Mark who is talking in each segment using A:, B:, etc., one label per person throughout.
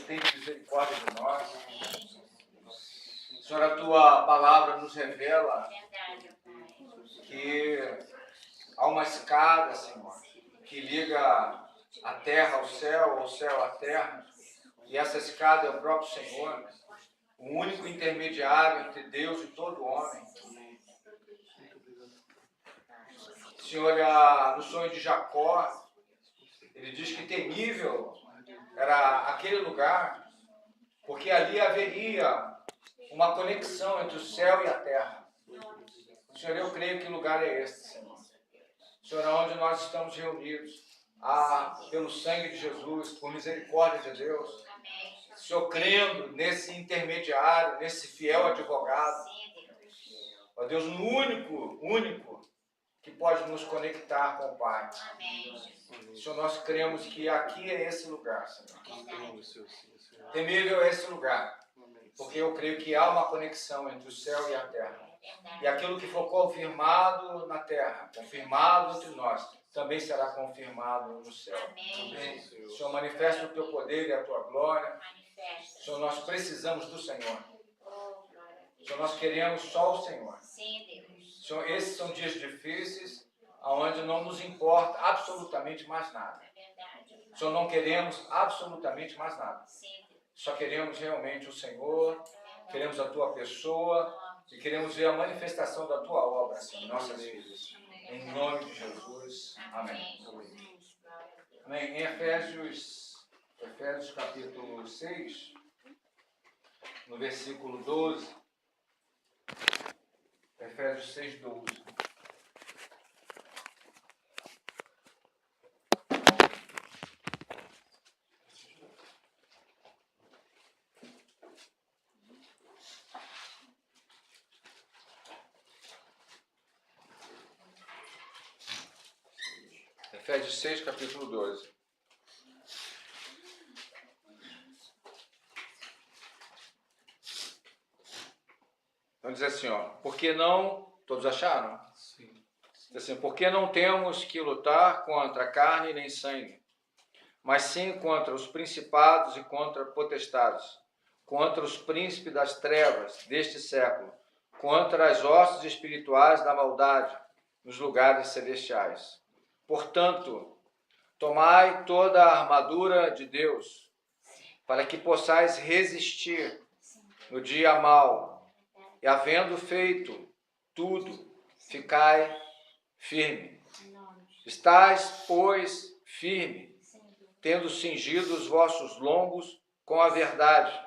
A: tem misericórdia de nós. Senhor, a tua palavra nos revela que há uma escada, Senhor, que liga a terra ao céu à terra, e essa escada é o próprio Senhor, o único intermediário entre Deus e todo homem. Senhor, no sonho de Jacó, ele diz que temível era aquele lugar, porque ali haveria uma conexão entre o céu e a terra. Senhor, eu creio que lugar é este, Senhor. Senhor, onde nós estamos reunidos, pelo sangue de Jesus, por misericórdia de Deus. Senhor, crendo nesse intermediário, nesse fiel advogado. Ó Deus, o único que pode nos conectar com o Pai. Senhor, nós cremos que aqui é esse lugar, Senhor. Temível é esse lugar, porque eu creio que há uma conexão entre o céu e a terra. E aquilo que for confirmado na terra, confirmado entre nós, também será confirmado no céu. Amém. Senhor, manifesta o teu poder e a tua glória. Senhor, nós precisamos do Senhor. Senhor, nós queremos só o Senhor. Senhor, esses são dias difíceis, onde não nos importa absolutamente mais nada. Senhor, não queremos absolutamente mais nada. Só queremos realmente o Senhor, queremos a tua pessoa e queremos ver a manifestação da tua obra em nossas vidas. Em nome de Jesus. Amém. Amém. Em Efésios capítulo 6, no versículo 12. Efésios 6, 12. Efésios 6, capítulo 12. Então diz assim, ó, porque não, todos acharam? Sim. Diz assim, porque não temos que lutar contra carne nem sangue, mas sim contra os principados e contra potestades, contra os príncipes das trevas deste século, contra as hostes espirituais da maldade nos lugares celestiais. Portanto, tomai toda a armadura de Deus, para que possais resistir no dia mau, e havendo feito tudo, ficai firme. Estais, pois, firme, tendo cingido os vossos lombos com a verdade,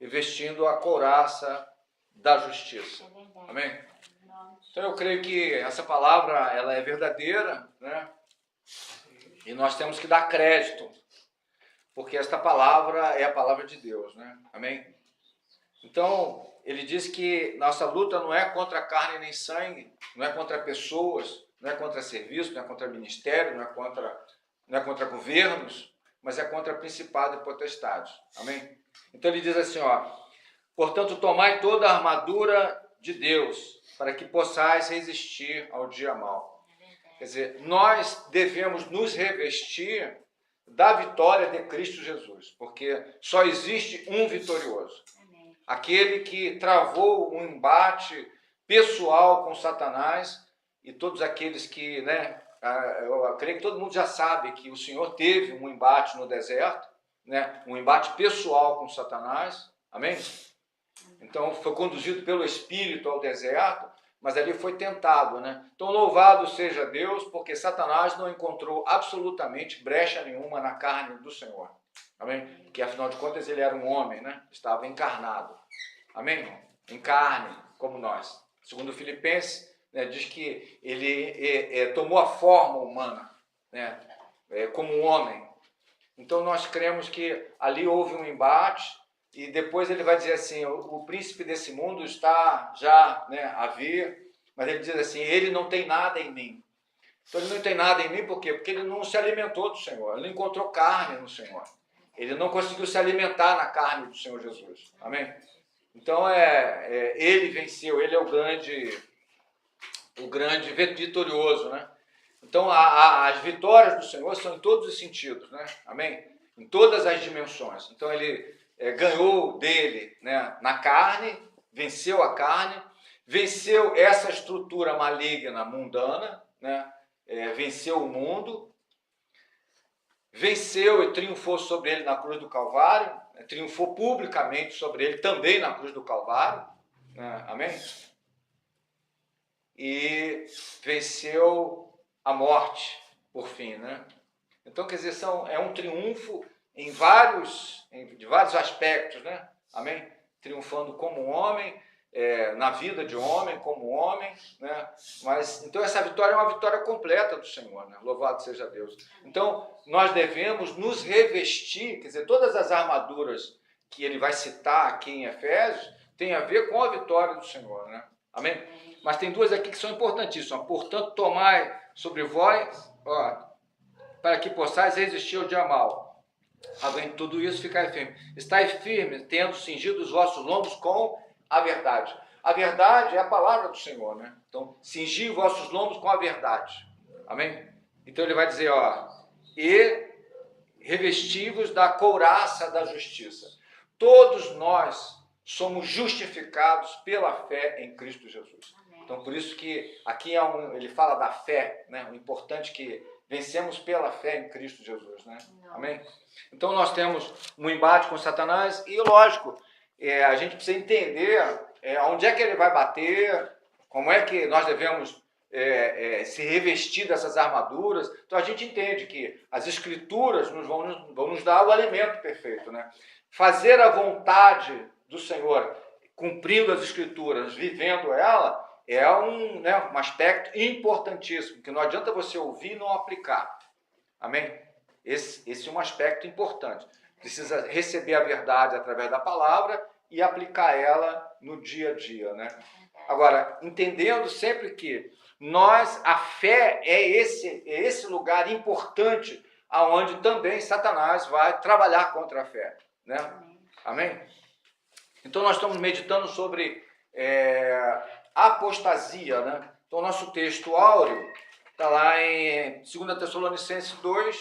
A: e vestindo a couraça da justiça. Amém? Então eu creio que essa palavra ela é verdadeira, né? E nós temos que dar crédito, porque esta palavra é a palavra de Deus, né? Amém? Então, ele diz que nossa luta não é contra carne nem sangue, não é contra pessoas, não é contra serviço, não é contra ministério, não é contra governos, mas é contra principado e potestades. Amém? Então ele diz assim, ó, portanto, tomai toda a armadura de Deus, para que possais resistir ao dia mau. Quer dizer, nós devemos nos revestir da vitória de Cristo Jesus, porque só existe um vitorioso. Aquele que travou um embate pessoal com Satanás, e todos aqueles que, né, eu creio que todo mundo já sabe que o Senhor teve um embate no deserto, né, um embate pessoal com Satanás, amém? Então foi conduzido pelo Espírito ao deserto, mas ali foi tentado, né? Então louvado seja Deus, porque Satanás não encontrou absolutamente brecha nenhuma na carne do Senhor. Amém? Porque afinal de contas ele era um homem, né? Estava encarnado. Amém? Em carne, como nós. Segundo Filipenses, né, diz que ele tomou a forma humana, né? Como um homem. Então nós cremos que ali houve um embate e depois ele vai dizer assim, o príncipe desse mundo está já, né, a vir, mas ele diz assim, ele não tem nada em mim. Então ele não tem nada em mim por quê? Porque ele não se alimentou do Senhor, ele não encontrou carne no Senhor. Ele não conseguiu se alimentar na carne do Senhor Jesus. Amém? Então ele venceu, ele é o grande vitorioso, né? Então as vitórias do Senhor são em todos os sentidos, né? Amém? em todas as dimensões. Então ele ganhou dele, né, na carne, venceu a carne, venceu essa estrutura maligna, mundana, né, venceu o mundo, venceu e triunfou sobre ele na cruz do Calvário, triunfou publicamente sobre ele também na cruz do Calvário, né, amém? E venceu a morte, por fim, né? Então, quer dizer, é um triunfo de vários aspectos, né? Amém? Triunfando como homem, na vida de homem, como homem, né? Mas, então, essa vitória é uma vitória completa do Senhor, né? Louvado seja Deus. Então, nós devemos nos revestir, quer dizer, todas as armaduras que ele vai citar aqui em Efésios, tem a ver com a vitória do Senhor, né? Amém? Mas tem duas aqui que são importantíssimas. Portanto, tomai sobre vós, para que possais resistir ao dia mau. Havendo tudo isso, ficai firme. Estai firme, tendo cingido os vossos lombos com a verdade. A verdade é a palavra do Senhor, né? Então, cingir os vossos lombos com a verdade. Amém? Então ele vai dizer, e revesti-vos da couraça da justiça. Todos nós somos justificados pela fé em Cristo Jesus. Então, por isso que aqui ele fala da fé, né? O importante é que vencemos pela fé em Cristo Jesus, né? Amém? Então, nós temos um embate com Satanás e, lógico, a gente precisa entender onde é que ele vai bater, como é que nós devemos se revestir dessas armaduras. Então, a gente entende que as Escrituras vão nos dar o alimento perfeito, né? Fazer a vontade do Senhor, cumprindo as Escrituras, vivendo ela, é um aspecto importantíssimo, que não adianta você ouvir e não aplicar. Amém? Esse é um aspecto importante. Precisa receber a verdade através da palavra e aplicar ela no dia a dia, né? Agora, entendendo sempre que a fé é esse lugar importante aonde também Satanás vai trabalhar contra a fé, né? Amém? Então, nós estamos meditando sobre apostasia, né? Então, o nosso texto áureo está lá em 2 Tessalonicenses 2,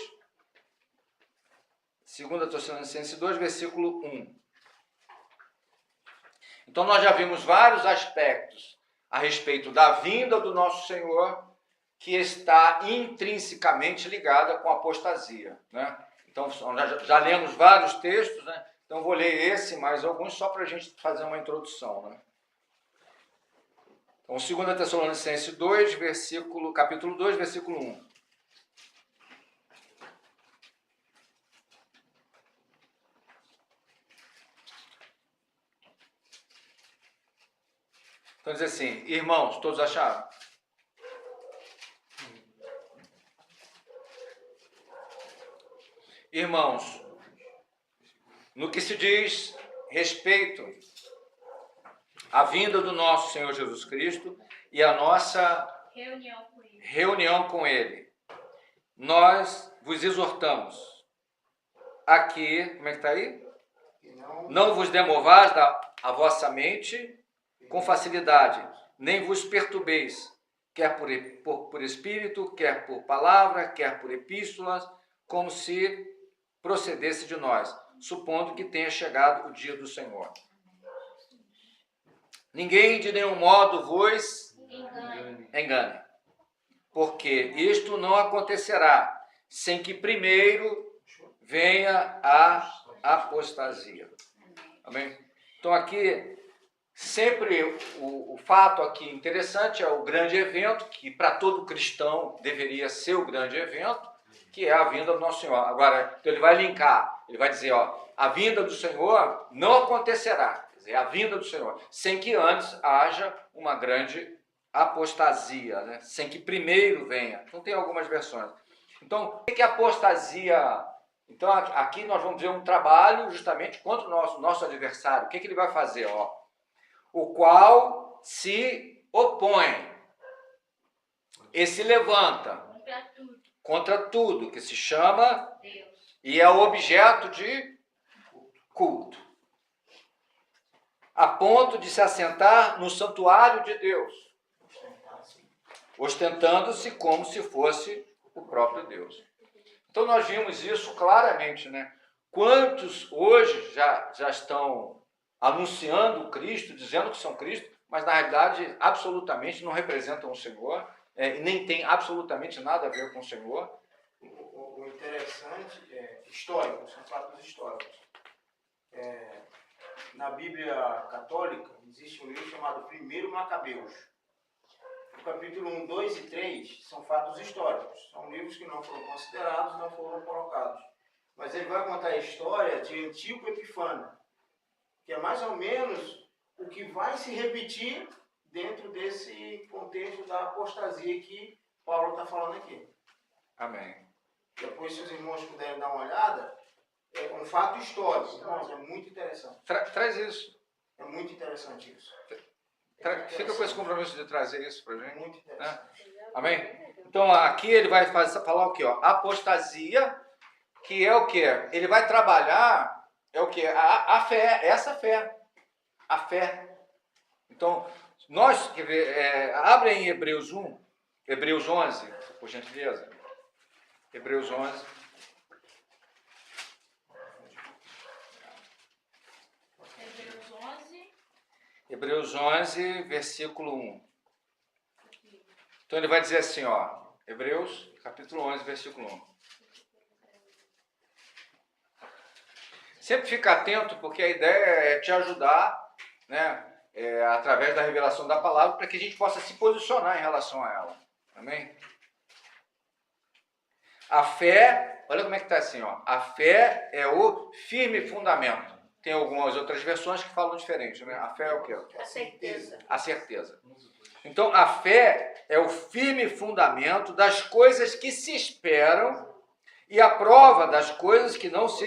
A: versículo 1. Então, nós já vimos vários aspectos a respeito da vinda do nosso Senhor, que está intrinsecamente ligada com a apostasia, né? Então, já lemos vários textos, né? Então, vou ler esse mais alguns só para a gente fazer uma introdução, né? Então, 2 Tessalonicenses 2, capítulo 2, versículo 1. Então, diz assim, irmãos, todos acharam? Irmãos, no que se diz respeito à vinda do nosso Senhor Jesus Cristo e a nossa reunião com Ele, nós vos exortamos aqui, como é que está aí? Não vos demovais a vossa mente com facilidade, nem vos perturbeis, quer por espírito, quer por palavra, quer por epístolas, como se procedesse de nós, supondo que tenha chegado o dia do Senhor. Ninguém de nenhum modo vos engane, porque isto não acontecerá sem que primeiro venha a apostasia. Amém? Então aqui, sempre o fato aqui interessante é o grande evento, que para todo cristão deveria ser o grande evento, que é a vinda do nosso Senhor. Agora, então ele vai linkar, ele vai dizer, a vinda do Senhor não acontecerá, quer dizer, a vinda do Senhor, sem que antes haja uma grande apostasia, né? Sem que primeiro venha. Então tem algumas versões. Então, o que é apostasia? Então aqui nós vamos ver um trabalho justamente contra o nosso adversário. O que ele vai fazer? O qual se opõe e se levanta contra tudo que se chama Deus e é objeto de culto, a ponto de se assentar no santuário de Deus, ostentando-se como se fosse o próprio Deus. Então nós vimos isso claramente, né? Quantos hoje já estão anunciando Cristo, dizendo que são Cristo, mas na realidade absolutamente não representam o Senhor, e nem tem absolutamente nada a ver com o Senhor?
B: O interessante é histórico, são fatos históricos. Na Bíblia Católica existe um livro chamado Primeiro Macabeus. O capítulo 1, 2 e 3 são fatos históricos. São livros que não foram considerados, não foram colocados. Mas ele vai contar a história de Antíoco Epifânio, que é mais ou menos o que vai se repetir dentro desse contexto da apostasia que Paulo está falando aqui.
A: Amém.
B: Depois, se os irmãos puderem dar uma olhada, é um fato histórico. Irmãos, é muito interessante.
A: Traz isso.
B: É muito interessante isso.
A: Fica com esse compromisso de trazer isso para a gente.
B: Muito interessante.
A: Amém? Então, aqui ele vai falar o quê? Apostasia, que é o quê? Ele vai trabalhar, é o quê? A fé, essa fé. A fé. Então, nós, abre em Hebreus 1, Hebreus 11, por gentileza. Hebreus 11. Hebreus 11, versículo 1. Então ele vai dizer assim, ó, Hebreus, capítulo 11, versículo 1. Sempre fica atento, porque a ideia é te ajudar, né, através da revelação da palavra, para que a gente possa se posicionar em relação a ela. Amém? A fé, olha como é que está assim, ó. A fé é o firme fundamento. Tem algumas outras versões que falam diferente, né? A fé é o quê?
C: A certeza.
A: A certeza. Então, a fé é o firme fundamento das coisas que se esperam e a prova das coisas que não se...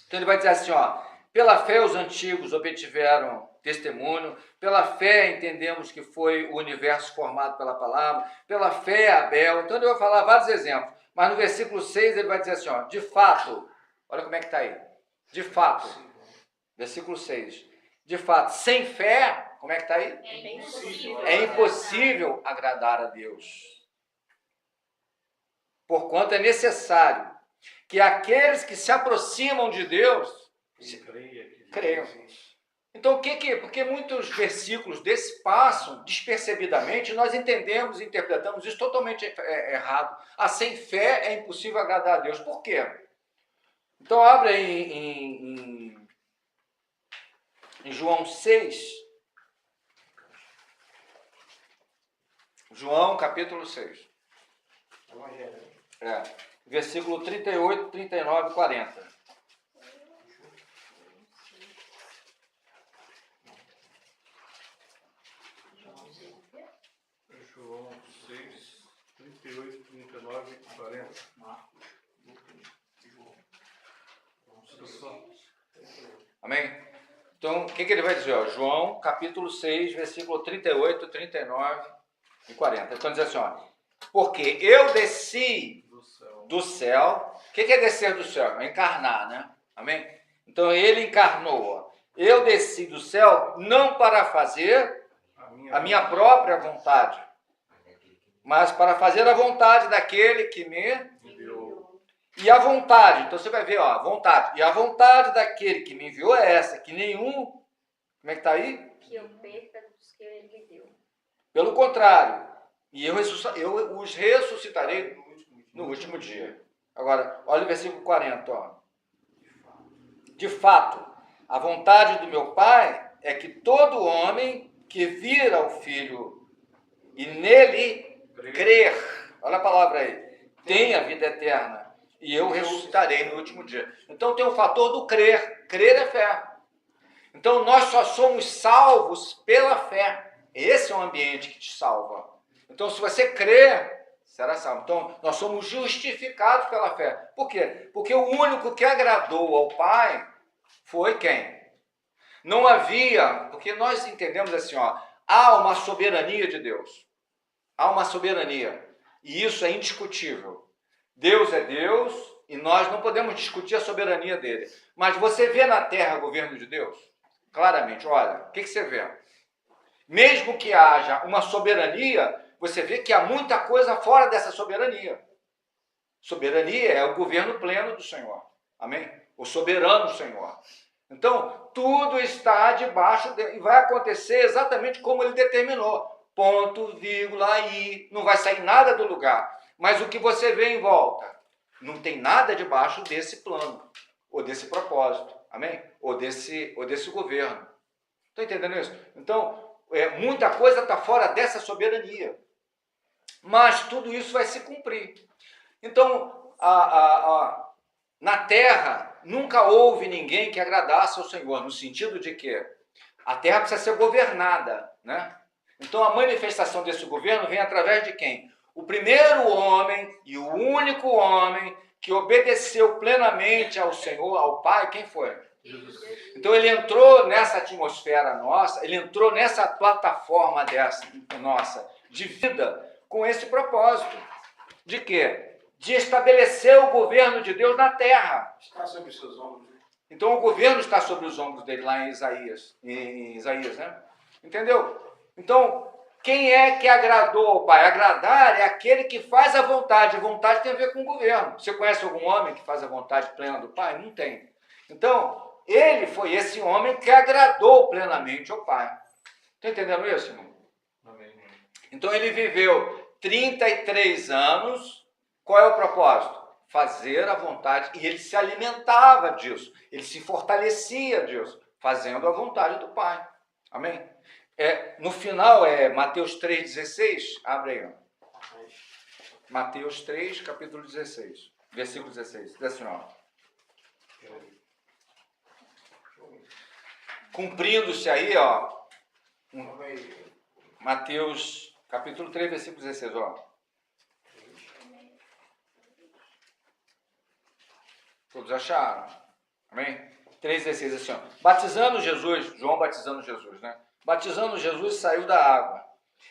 A: Então, ele vai dizer assim, ó, pela fé os antigos obtiveram testemunho, pela fé entendemos que foi o universo formado pela palavra, pela fé Abel. Então, ele vai falar vários exemplos, mas no versículo 6 ele vai dizer assim, ó, de fato, olha como é que está aí, de fato, versículo 6, de fato, sem fé, como é que está aí? É impossível agradar a Deus. Porquanto é necessário que aqueles que se aproximam de Deus creiam. Então, porque muitos versículos desse passam despercebidamente, nós entendemos e interpretamos isso totalmente errado. Sem fé é impossível agradar a Deus. Por quê? Então, abre aí em João 6. João, capítulo 6. Versículo 38, 39 e 40.
D: João 6, 38, 39 e 40.
A: Amém? Então, o que ele vai dizer? Ó, João, capítulo 6, versículo 38, 39 e 40. Então, diz assim, ó, porque eu desci do céu. O que é descer do céu? É encarnar, né? Amém? Então, ele encarnou. Ó. Eu desci do céu não para fazer a minha própria vontade, mas para fazer a vontade daquele que me enviou. E a vontade, então você vai ver, ó, a vontade. E a vontade daquele que me enviou é essa, que nenhum... Como é que está aí?
C: Que eu perca dos que ele me deu.
A: Pelo contrário, e eu os ressuscitarei no último dia. Agora, olha o versículo 40, ó. De fato, a vontade do meu Pai é que todo homem que vira o Filho e nele crer, olha a palavra aí, tenha vida eterna, e eu ressuscitarei no último dia. Então tem o fator do crer. Crer é fé. Então nós só somos salvos pela fé. Esse é o ambiente que te salva. Então se você crer, será salvo. Então nós somos justificados pela fé. Por quê? Porque o único que agradou ao Pai foi quem? Não havia, porque nós entendemos assim, ó, há uma soberania de Deus. Há uma soberania. E isso é indiscutível. Deus é Deus e nós não podemos discutir a soberania dele. Mas você vê na terra o governo de Deus? Claramente, olha, o que você vê? Mesmo que haja uma soberania, você vê que há muita coisa fora dessa soberania. Soberania é o governo pleno do Senhor. Amém? O soberano Senhor. Então, tudo está debaixo e vai acontecer exatamente como ele determinou. Ponto, vírgula, aí. Não vai sair nada do lugar. Mas o que você vê em volta, não tem nada debaixo desse plano, ou desse propósito. Amém? Ou desse governo. Estão entendendo isso? Então, muita coisa está fora dessa soberania. Mas tudo isso vai se cumprir. Então, na terra, nunca houve ninguém que agradasse ao Senhor, no sentido de que a terra precisa ser governada, né? Então, a manifestação desse governo vem através de quem? O primeiro homem e o único homem que obedeceu plenamente ao Senhor, ao Pai, quem foi?
D: Jesus.
A: Então, ele entrou nessa atmosfera nossa, ele entrou nessa plataforma dessa nossa, de vida, com esse propósito. De quê? De estabelecer o governo de Deus na terra.
B: Está sobre os seus ombros.
A: Então o governo está sobre os ombros dele lá em Isaías, né? Entendeu? Então, quem é que agradou ao Pai? Agradar é aquele que faz a vontade. A vontade tem a ver com o governo. Você conhece algum homem que faz a vontade plena do Pai? Não tem. Então, ele foi esse homem que agradou plenamente ao Pai. Está entendendo isso, irmão?
D: Amém.
A: Então ele viveu 33 anos. Qual é o propósito? Fazer a vontade. E ele se alimentava disso. Ele se fortalecia disso. Fazendo a vontade do Pai. Amém? No final é Mateus 3,16. Abre aí. Ó. Mateus 3, capítulo 16. Versículo 16. Diz assim, ó. Cumprindo-se aí, ó. Mateus, capítulo 3, versículo 16, ó. Todos acharam? Amém? 3,16 assim, ó. Batizando Jesus, João batizando Jesus, né? Batizando Jesus, saiu da água.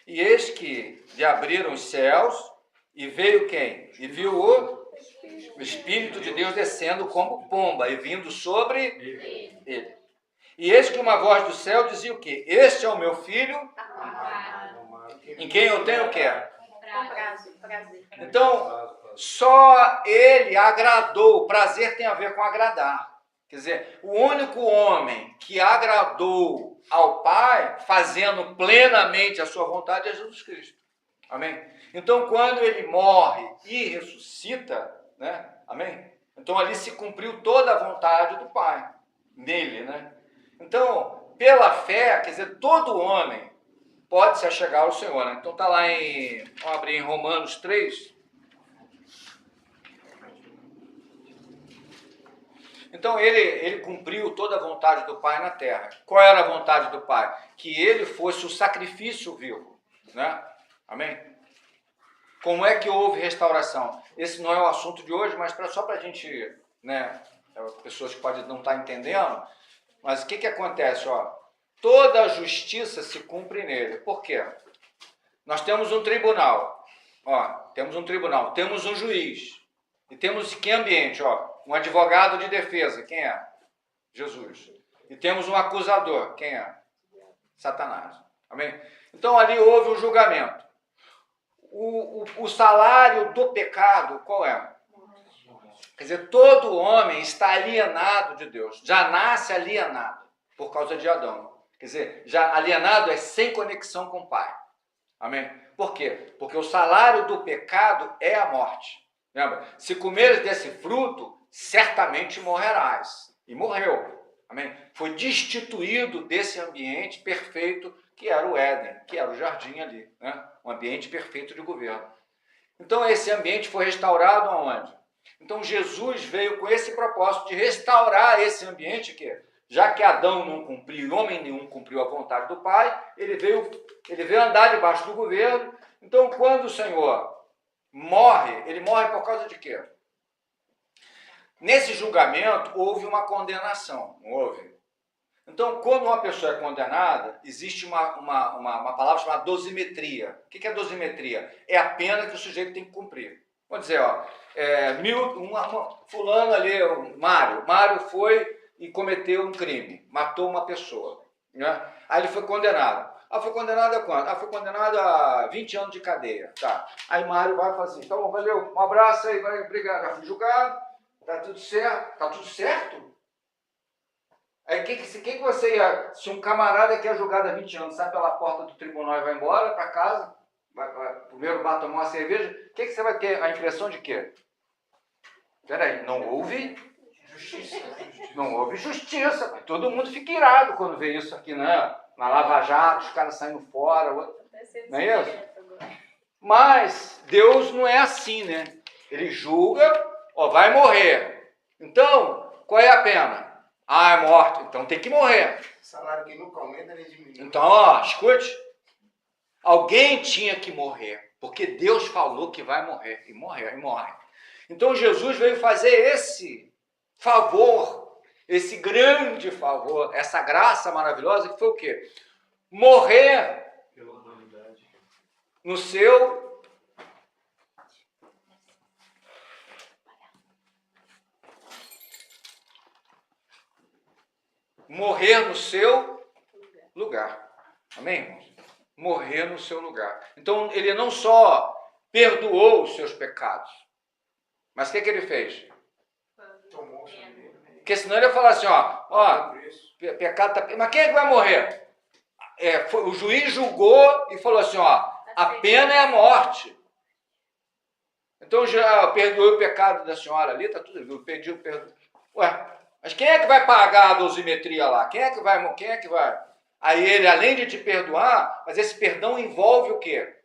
A: E eis que lhe abriram os céus, e veio quem? E viu o Espírito de Deus descendo como pomba, e vindo sobre ele. E eis que uma voz do céu dizia o quê? Este é o meu filho, em quem eu tenho o quê?
C: Prazer.
A: Então, só ele agradou. O prazer tem a ver com agradar. Quer dizer, o único homem que agradou ao Pai, fazendo plenamente a sua vontade, é Jesus Cristo. Amém? Então, quando ele morre e ressuscita, né? Amém? Então, ali se cumpriu toda a vontade do Pai, nele, né? Então, pela fé, quer dizer, todo homem pode se achegar ao Senhor, né? Então, está lá vamos abrir em Romanos 3. Então, ele cumpriu toda a vontade do Pai na terra. Qual era a vontade do Pai? Que ele fosse o sacrifício vivo, né? Amém? Como é que houve restauração? Esse não é o assunto de hoje, mas só para a gente, né? Pessoas que podem não estar entendendo, mas o que acontece? Ó, toda a justiça se cumpre nele. Por quê? Nós temos um tribunal. Ó, temos um tribunal, temos um juiz. E temos que ambiente? Ó, um advogado de defesa. Quem é? Jesus. E temos um acusador. Quem é? Satanás. Amém? Então ali houve um julgamento. O salário do pecado, qual é? Quer dizer, todo homem está alienado de Deus. Já nasce alienado por causa de Adão. Quer dizer, já alienado é sem conexão com o Pai. Amém? Por quê? Porque o salário do pecado é a morte. Lembra? Se comeres desse fruto, certamente morrerás. E morreu. Amém? Foi destituído desse ambiente perfeito que era o Éden, que era o jardim ali, né? Um ambiente perfeito de governo. Então esse ambiente foi restaurado aonde? Então Jesus veio com esse propósito de restaurar esse ambiente que, já que Adão não cumpriu, homem nenhum cumpriu a vontade do Pai, ele veio andar debaixo do governo. Então quando o Senhor morre, ele morre por causa de quê? Nesse julgamento houve uma condenação, não houve? Então, quando uma pessoa é condenada, existe uma palavra chamada dosimetria. O que é dosimetria? É a pena que o sujeito tem que cumprir. Vamos dizer, ó, fulano ali, Mário foi e cometeu um crime, matou uma pessoa, né? Aí ele foi condenado. Foi condenado a quanto? Foi condenado a 20 anos de cadeia. Tá. Aí Mário vai fazer assim, então valeu, um abraço aí, obrigado, já fui julgado, Tá tudo certo? Tá tudo certo? Aí que você ia... Se um camarada que é julgado há 20 anos sai pela porta do tribunal e vai embora para casa, vai primeiro bar tomar uma cerveja, o que você vai ter? A impressão de quê? Peraí, não houve
B: Justiça.
A: Não houve justiça. Todo mundo fica irado quando vê isso aqui, né? Na Lava Jato, os caras saindo fora. Não é isso? Mas Deus não é assim, né? Ele julga, ó, vai morrer. Então, qual é a pena? Ah, é morte. Então tem que morrer.
B: Salário que nunca aumenta nem diminui.
A: Então, ó, escute. Alguém tinha que morrer. Porque Deus falou que vai morrer. E morre. Então Jesus veio fazer esse favor, esse grande favor, essa graça maravilhosa, que foi o quê? Morrer
D: Pela humanidade.
A: no seu lugar. Amém, irmãos? Morrer no seu lugar. Então, ele não só perdoou os seus pecados, mas o que ele fez?
B: Tomou o sangue dele.
A: Porque senão ele ia falar assim, ó, pecado tá... Mas quem é que vai morrer? O juiz julgou e falou assim, ó, a pena é a morte. Então já perdoei o pecado da senhora ali, tá tudo, eu pedi o perdão. Ué, mas quem é que vai pagar a dosimetria lá? Quem é que vai? Aí ele, além de te perdoar, mas esse perdão envolve o quê?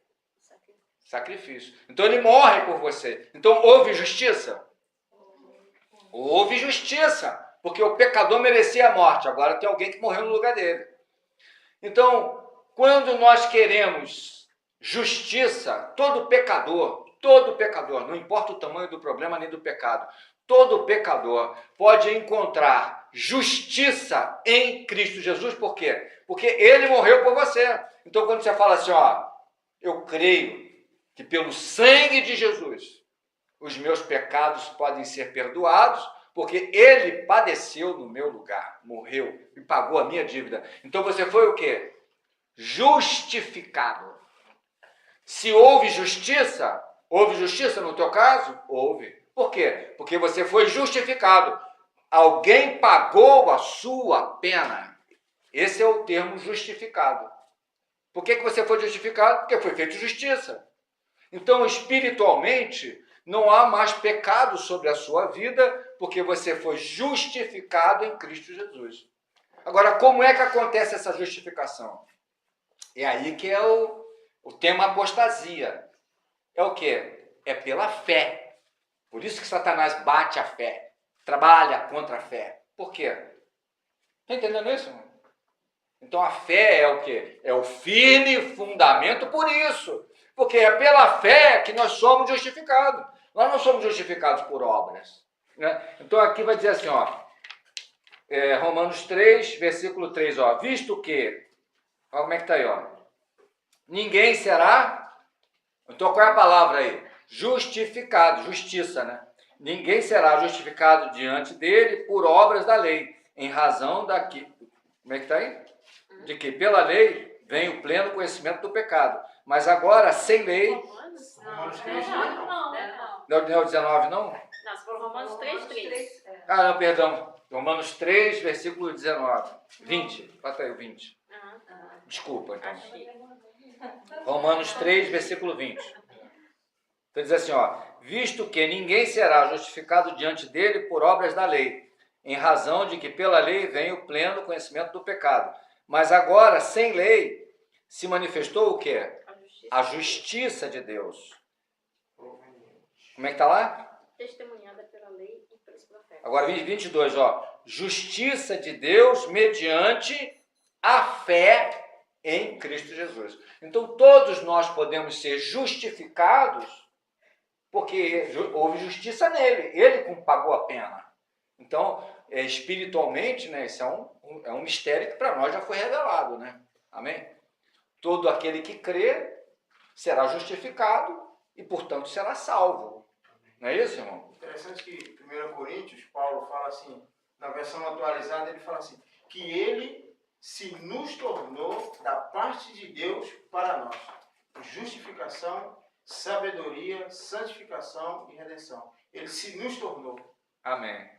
A: Sacrifício. Então ele morre por você. Então houve justiça? Houve justiça, porque o pecador merecia a morte. Agora tem alguém que morreu no lugar dele. Então, quando nós queremos justiça, todo pecador, não importa o tamanho do problema nem do pecado, todo pecador pode encontrar justiça em Cristo Jesus. Por quê? Porque ele morreu por você. Então, quando você fala assim, ó, eu creio que pelo sangue de Jesus os meus pecados podem ser perdoados, porque ele padeceu no meu lugar, morreu e pagou a minha dívida. Então você foi o quê? Justificado. Se houve justiça no teu caso? Houve. Por quê? Porque você foi justificado. Alguém pagou a sua pena. Esse é o termo justificado. Por que você foi justificado? Porque foi feita justiça. Então, espiritualmente, não há mais pecado sobre a sua vida, porque você foi justificado em Cristo Jesus. Agora, como é que acontece essa justificação? É aí que é o tema apostasia. É o quê? É pela fé. Por isso que Satanás bate a fé, trabalha contra a fé. Por quê? Está entendendo isso, irmão? Então a fé é o quê? É o firme fundamento por isso. Porque é pela fé que nós somos justificados. Nós não somos justificados por obras. Né? Então aqui vai dizer assim, ó, Romanos 3, versículo 3, ó, visto que, olha como é que está aí, ó, ninguém será, então qual é a palavra aí? Justificado, justiça, né? Ninguém será justificado diante dele por obras da lei, em razão daqui, como é que está aí? De que pela lei vem o pleno conhecimento do pecado. Mas agora, sem lei... Não é o 19, não?
C: Não, se for Romanos 3.
A: Ah, não, perdão. Romanos 3, versículo 19. 20. Bota aí o 20. Desculpa, então. Romanos 3, versículo 20. Então diz assim, ó, visto que ninguém será justificado diante dele por obras da lei, em razão de que pela lei vem o pleno conhecimento do pecado. Mas agora, sem lei, se manifestou o quê? A justiça de Deus. Como é que está lá?
C: Testemunhada pela lei e pelos profetas.
A: Agora, 22, ó. Justiça de Deus mediante a fé em Cristo Jesus. Então, todos nós podemos ser justificados porque houve justiça nele. Ele pagou a pena. Então, espiritualmente, né, isso é um mistério que para nós já foi revelado, né? Amém? Todo aquele que crê será justificado e, portanto, será salvo. Não é isso, irmão?
B: Interessante que 1 Coríntios, Paulo fala assim, na versão atualizada, ele fala assim, que ele se nos tornou da parte de Deus para nós. Justificação, sabedoria, santificação e redenção. Ele se nos tornou.
A: Amém.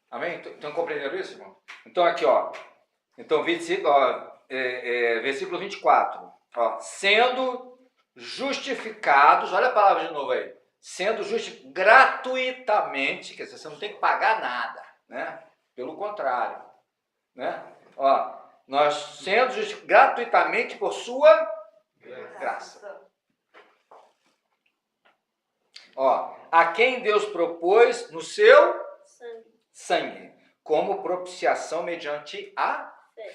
A: Amém? Estão compreendendo isso, irmão? Então aqui, ó. Então, versículo 24. Ó, sendo justificados, olha a palavra de novo aí. Sendo justificados gratuitamente, quer dizer, você não tem que pagar nada, né? Pelo contrário, né? Ó, nós sendo justificados gratuitamente por sua graça. Ó, a quem Deus propôs no seu sangue, como propiciação mediante a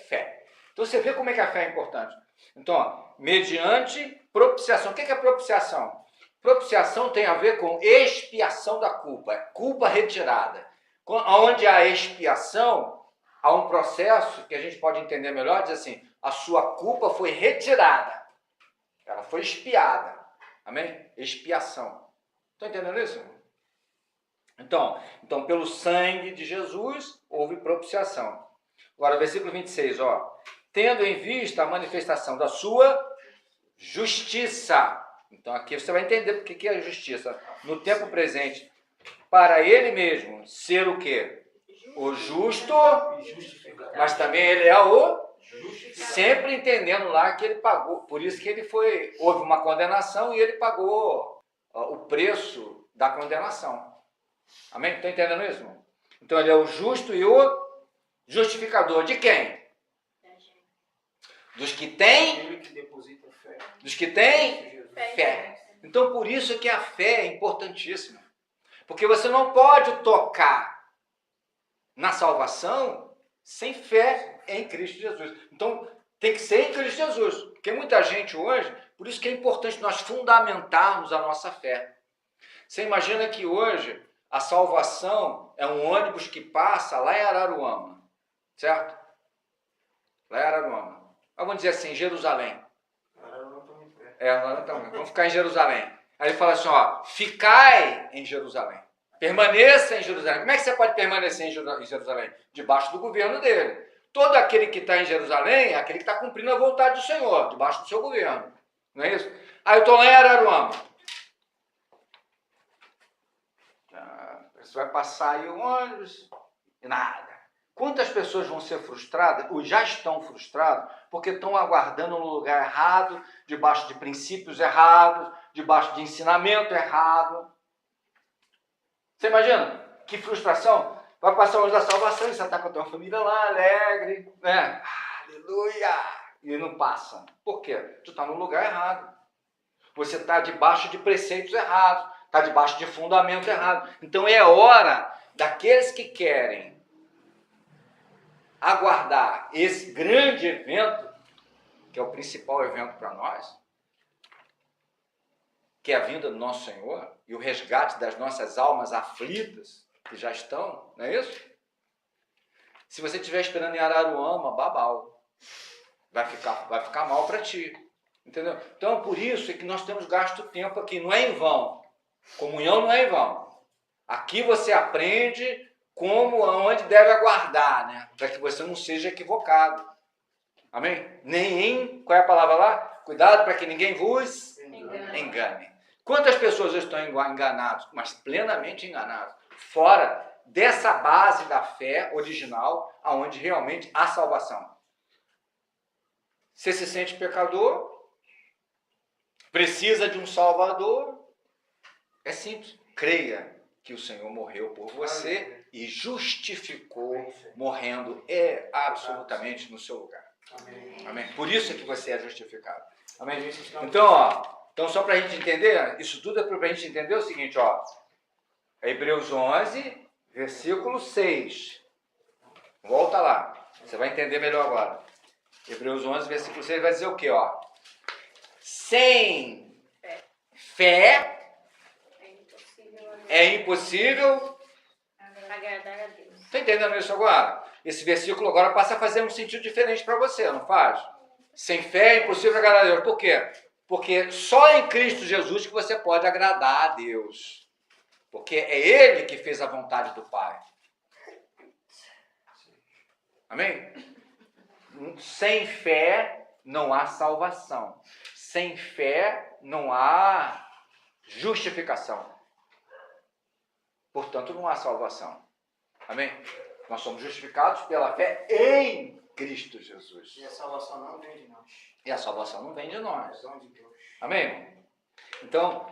A: fé. Então você vê como é que a fé é importante. Então, ó, mediante propiciação. O que é propiciação? Propiciação tem a ver com expiação da culpa, culpa retirada. Onde há expiação, há um processo que a gente pode entender melhor, diz assim, a sua culpa foi retirada, ela foi expiada. Amém? Expiação. Estão entendendo isso? Então, pelo sangue de Jesus, houve propiciação. Agora, versículo 26, ó. Tendo em vista a manifestação da sua justiça. Então, aqui você vai entender o que é justiça. No tempo presente, para ele mesmo ser o quê? O justo, mas também ele é o sempre entendendo lá que ele pagou. Por isso que ele houve uma condenação e ele pagou o preço da condenação. Amém? Estão entendendo isso, irmão? Então ele é o justo e o justificador. De quem? Dos que têm fé. Então por isso que a fé é importantíssima. Porque você não pode tocar na salvação sem fé em Cristo Jesus. Então tem que ser em Cristo Jesus. Porque muita gente hoje, por isso que é importante nós fundamentarmos a nossa fé. Você imagina que hoje a salvação é um ônibus que passa lá em Araruama, certo? Lá em Araruama. Vamos dizer assim, Jerusalém. Vamos ficar em Jerusalém. Aí ele fala assim, ó, ficai em Jerusalém. Permaneça em Jerusalém. Como é que você pode permanecer em Jerusalém? Debaixo do governo dele. Todo aquele que está em Jerusalém é aquele que está cumprindo a vontade do Senhor, debaixo do seu governo. Não é isso? Aí eu estou lá em Araruama. Você vai passar aí o ônibus e nada. Quantas pessoas vão ser frustradas, ou já estão frustradas, porque estão aguardando no lugar errado, debaixo de princípios errados, debaixo de ensinamento errado. Você imagina? Que frustração. Vai passar o ônibus da salvação e você está com a tua família lá, alegre, né? Aleluia! E não passa. Por quê? Tu está no lugar errado. Você está debaixo de preceitos errados. Está debaixo de fundamento errado. Então é hora daqueles que querem aguardar esse grande evento, que é o principal evento para nós, que é a vinda do nosso Senhor e o resgate das nossas almas aflitas, que já estão, não é isso? Se você estiver esperando em Araruama, babau. Vai ficar mal para ti. Entendeu? Então, por isso é que nós temos gasto tempo aqui. Não é em vão. Comunhão não é em vão. Aqui você aprende onde deve aguardar, né? Para que você não seja equivocado. Amém? Qual é a palavra lá? Cuidado para que ninguém vos engane. Quantas pessoas estão enganadas? Mas plenamente enganadas. Fora dessa base da fé original, aonde realmente há salvação. Você se sente pecador? Precisa de um Salvador? É simples. Creia que o Senhor morreu por você e justificou morrendo absolutamente no seu lugar. Amém? Por isso é que você é justificado. Amém? Então só para a gente entender, isso tudo é para a gente entender o seguinte, ó. Hebreus 11, versículo 6. Volta lá. Você vai entender melhor agora. Hebreus 11, versículo 6 vai dizer o quê, ó? Sem fé é impossível
C: agradar a Deus.
A: Está entendendo isso agora? Esse versículo agora passa a fazer um sentido diferente para você, não faz? Sem fé é impossível agradar a Deus. Por quê? Porque só em Cristo Jesus que você pode agradar a Deus. Porque é Ele que fez a vontade do Pai. Amém? Sem fé não há salvação. Sem fé não há justificação. portanto não há salvação. Amém? Nós somos justificados pela fé em Cristo Jesus.
B: E a salvação não vem de nós.
A: E a salvação não vem de
B: É
A: nós.
B: dom de Deus.
A: Amém, irmão? Então,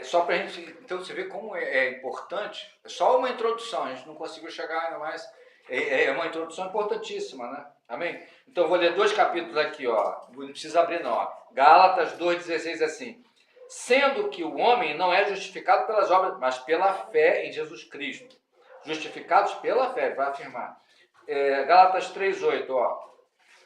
A: só para a gente... Então, você vê como é importante. É só uma introdução, a gente não conseguiu chegar ainda mais. É uma introdução importantíssima, né? Amém? Então, eu vou ler 2 capítulos aqui, ó. Não precisa abrir, não. Ó. Gálatas 2,16, assim. Sendo que o homem não é justificado pelas obras, mas pela fé em Jesus Cristo. Justificados pela fé, vai afirmar. Gálatas 3,8, ó.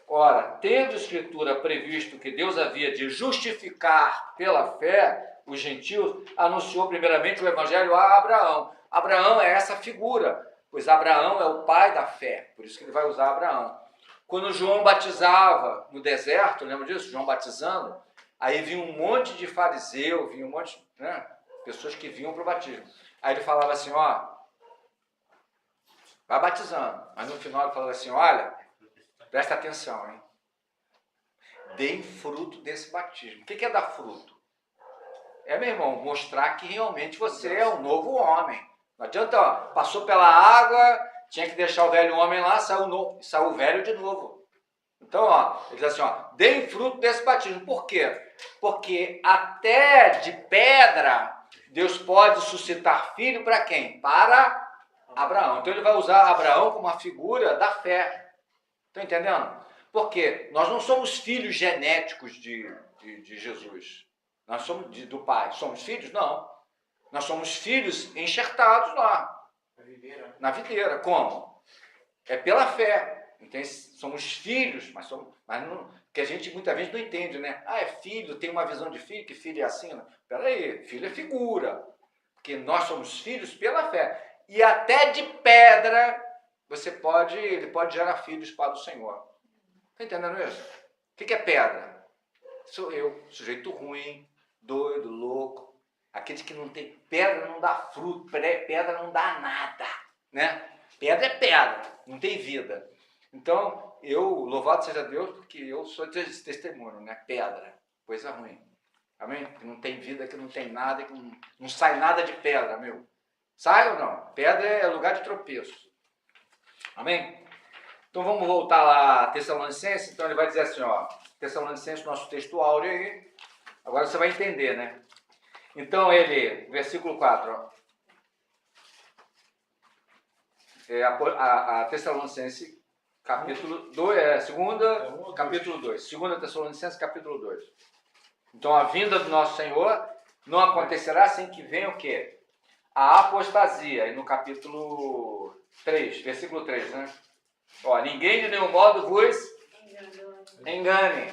A: Ora, tendo a Escritura previsto que Deus havia de justificar pela fé os gentios, anunciou primeiramente o Evangelho a Abraão. Abraão é essa figura, pois Abraão é o pai da fé, por isso que ele vai usar Abraão. Quando João batizava no deserto, lembra disso? João batizando, aí vinha um monte de fariseu, vinha um monte, né, pessoas que vinham para o batismo. Aí ele falava assim, ó, vai batizando. Mas no final ele falava assim, olha, presta atenção, hein? Deem fruto desse batismo. O que é dar fruto? Meu irmão, mostrar que realmente você é um novo homem. Não adianta, ó, passou pela água, tinha que deixar o velho homem lá, saiu o velho de novo. Então, ó, ele diz assim, ó, deem fruto desse batismo. Por quê? Porque até de pedra, Deus pode suscitar filho para quem? Para Abraão. Então ele vai usar Abraão como uma figura da fé. Estão entendendo? Porque nós não somos filhos genéticos de Jesus. Nós somos do Pai. Somos filhos? não. Nós somos filhos enxertados lá. Na videira. Como? É pela fé. Então, somos filhos, mas não, que a gente muitas vezes não entende, né? É filho, tem uma visão de filho, que filho é assim. Não. Peraí, filho é figura. Porque nós somos filhos pela fé. E até de pedra, ele pode gerar filhos para o Senhor. Está entendendo isso? O que é pedra? Sou eu, sujeito ruim, doido, louco. Aquele que não tem pedra não dá fruto, pedra não dá nada, né? Pedra é pedra, não tem vida. Então, louvado seja Deus, porque eu sou esse testemunho, né? Pedra, coisa ruim. Amém? Que não tem vida, que não tem nada, que não sai nada de pedra, meu. Sai ou não? Pedra é lugar de tropeço. Amém? Então vamos voltar lá a Tessalonicenses. Então ele vai dizer assim, ó, Tessalonicenses, nosso texto áureo aí. Agora você vai entender, né? Então versículo 4, ó. A Tessalonicenses, capítulo 2, capítulo 2. 2 Tessalonicenses, capítulo 2. Então a vinda do nosso Senhor não acontecerá sem que venha o quê? A apostasia. E no capítulo 3, versículo 3, né? Ó, ninguém de nenhum modo vos engane.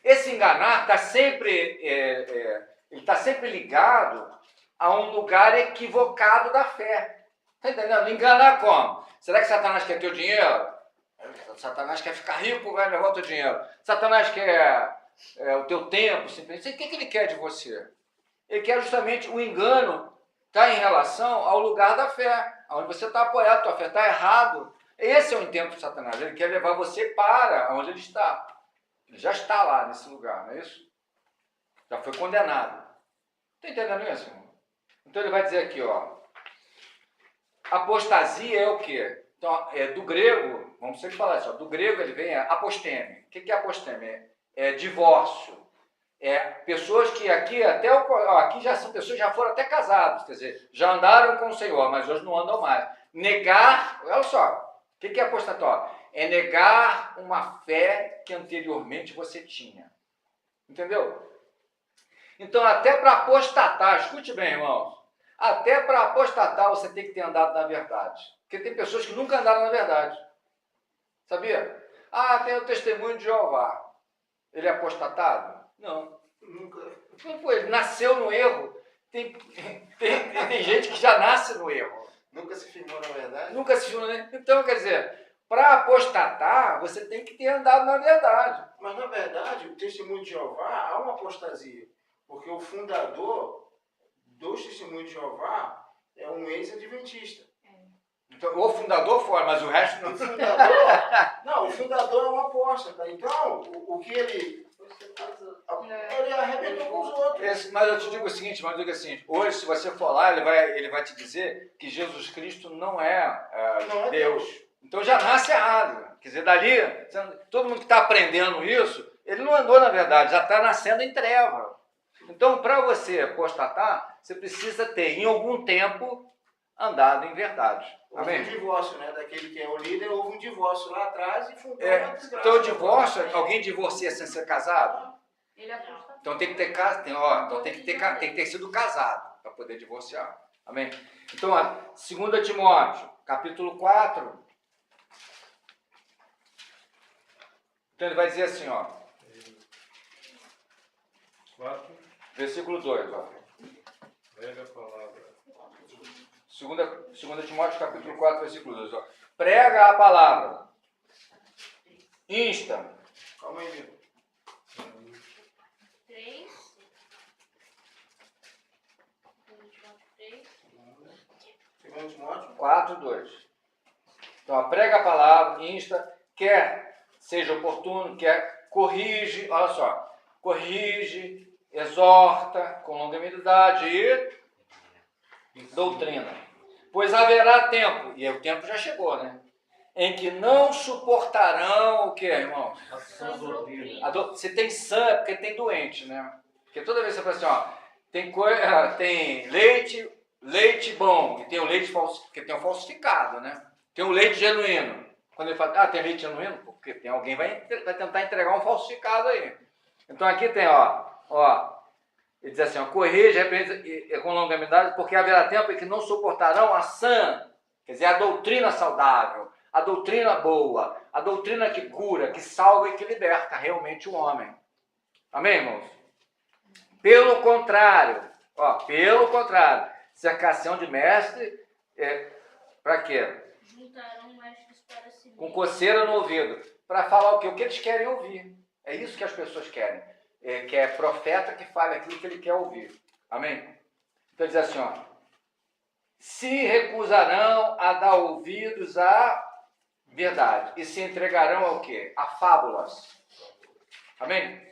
A: Esse enganar está sempre, ele está sempre ligado a um lugar equivocado da fé. Está entendendo? Enganar como? Será que Satanás quer teu dinheiro? Satanás quer ficar rico, vai levar o teu dinheiro. Satanás quer o teu tempo, simplesmente. O que ele quer de você? Ele quer justamente o engano, está em relação ao lugar da fé, onde você está apoiado, tua fé está errado. Esse é o intento de Satanás. Ele quer levar você para onde ele está. Ele já está lá nesse lugar, não é isso? Já foi condenado. Está entendendo isso, irmão? Então ele vai dizer aqui, ó. Apostasia é o quê? Então, do grego, vamos sempre falar isso, ó, do grego ele vem aposteme. O que é aposteme? É divórcio. Pessoas que aqui aqui já são pessoas que já foram até casadas, quer dizer, já andaram com o Senhor, mas hoje não andam mais. Negar, olha só, o que é apostatório? É negar uma fé que anteriormente você tinha. Entendeu? Então, até para apostatar, escute bem, irmãos, até para apostatar você tem que ter andado na verdade. Porque tem pessoas que nunca andaram na verdade. Sabia? Tem o testemunho de Jeová. Ele é apostatado? Não.
B: Nunca.
A: Ele nasceu no erro. Tem gente que já nasce no erro.
B: Nunca se firmou na verdade?
A: Nunca se firmou, né? Então, quer dizer, para apostatar, você tem que ter andado na verdade.
B: Mas, na verdade, o testemunho de Jeová há uma apostasia. Porque o fundador dos testemunhos de Jeová é um ex-adventista.
A: Então, o fundador fora, mas o resto não.
B: O fundador é um apóstata. Então, o que ele... Ele arrebentou com os outros.
A: Mas eu te digo o seguinte, mas eu digo assim, hoje se você for lá, ele vai te dizer que Jesus Cristo não é,
B: Não é
A: Deus. Então já nasce errado. Quer dizer, dali, todo mundo que está aprendendo isso, ele não andou na verdade, já está nascendo em treva. Então, para você apostatar, você precisa ter, em algum tempo, andado em verdade.
B: Houve
A: Amém?
B: um divórcio, né? Daquele que é o líder, houve um divórcio lá atrás e fundou
A: É,
B: uma desgraça.
A: então, o divórcio, alguém divorcia sem ser casado?
C: Ele aposta.
A: Então tem que ter tem que ter sido casado para poder divorciar. Amém? Então, ó, 2 Timóteo, capítulo 4. Então ele vai dizer assim, ó,
D: 4.
A: versículo 2, ó.
D: Prega a palavra.
A: 2 Timóteo, capítulo 4, versículo 2, ó. Prega a palavra. Insta.
B: Calma aí, Vitor.
C: 3. 3.
B: 2 Timóteo.
A: 4, 2. Então, ó, prega a palavra, insta, quer seja oportuno, quer corrige, olha só, corrige, exorta com longanimidade e doutrina. Pois haverá tempo, e o tempo já chegou, né? Em que não suportarão o que, irmãos?
D: A sã doutrina.
A: Se tem sã, é porque tem doente, né? Porque toda vez que você fala assim, ó, tem leite bom, e tem o leite porque tem o falsificado, né? Tem o leite genuíno. Quando ele fala, tem leite genuíno, porque tem alguém vai tentar entregar um falsificado aí. Então aqui tem, ó, ele diz assim, ó, corrige, repreende com longanimidade, porque haverá tempo em que não suportarão a sã, quer dizer, a doutrina saudável, a doutrina boa, a doutrina que cura, que salva e que liberta realmente o homem. Amém, irmãos? Pelo contrário, cercação de mestre, para quê?
C: Juntarão mestres para si.
A: Com coceira no ouvido, para falar o quê? O que eles querem ouvir. É isso que as pessoas querem. Que é profeta que fale aquilo que ele quer ouvir. Amém? Então diz assim, ó. Se recusarão a dar ouvidos à verdade e se entregarão ao quê? A fábulas. Amém?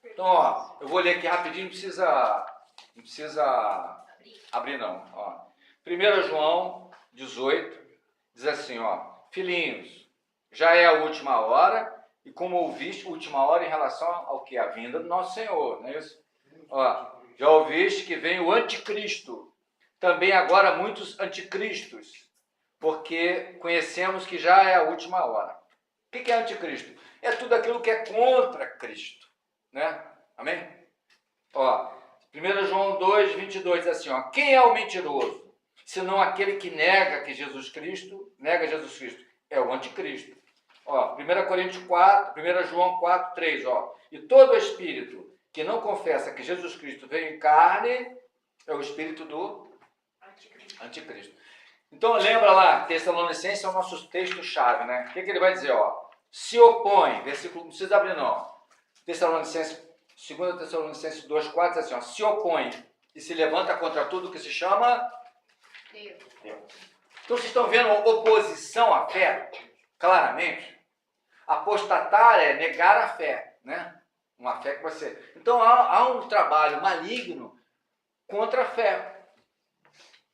A: Então, ó, eu vou ler aqui rapidinho, não precisa abrir não. Ó. 1 João 18 diz assim, ó. Filhinhos, já é a última hora. E como ouviste, última hora em relação ao que? A vinda do nosso Senhor, não é isso? Ó, já ouviste que vem o anticristo. Também agora muitos anticristos. Porque conhecemos que já é a última hora. O que é anticristo? É tudo aquilo que é contra Cristo. Né? Amém? Ó, 1 João 2, 22 diz assim, ó. Quem é o mentiroso? Senão aquele que nega Jesus Cristo. É o anticristo. Ó, 1 João 4, 3, ó. E todo espírito que não confessa que Jesus Cristo veio em carne é o espírito do anticristo. Então lembra lá, Tessalonicenses é o nosso texto-chave, né? O que ele vai dizer, ó? Se opõe, versículo, não precisa abrir não. 2 Tessalonicenses 2, 4 diz assim, ó. Se opõe e se levanta contra tudo que se chama Deus. Então vocês estão vendo oposição à fé, claramente? Apostatar é negar a fé, né? Uma fé que você... Então há um trabalho maligno contra a fé,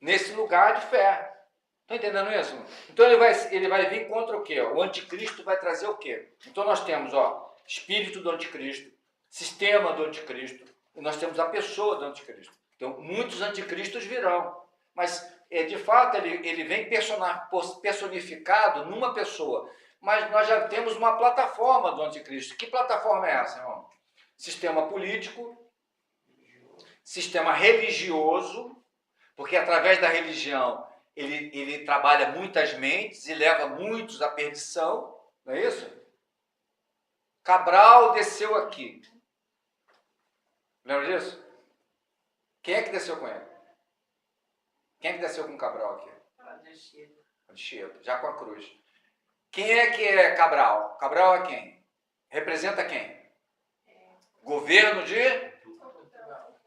A: nesse lugar de fé. Estão entendendo isso? Então ele vai vir contra o quê? O anticristo vai trazer o quê? Então nós temos, ó, espírito do anticristo, sistema do anticristo, e nós temos a pessoa do anticristo. Então muitos anticristos virão, mas de fato ele vem personificado numa pessoa. Mas nós já temos uma plataforma do anticristo. Que plataforma é essa, irmão? Sistema político, sistema religioso, porque através da religião ele trabalha muitas mentes e leva muitos à perdição, não é isso? Cabral desceu aqui. Lembra disso? Quem é que desceu com ele? Quem é que desceu com Cabral aqui? Anchieta, já com a cruz. Quem é que é Cabral? Cabral é quem? Representa quem? Governo de...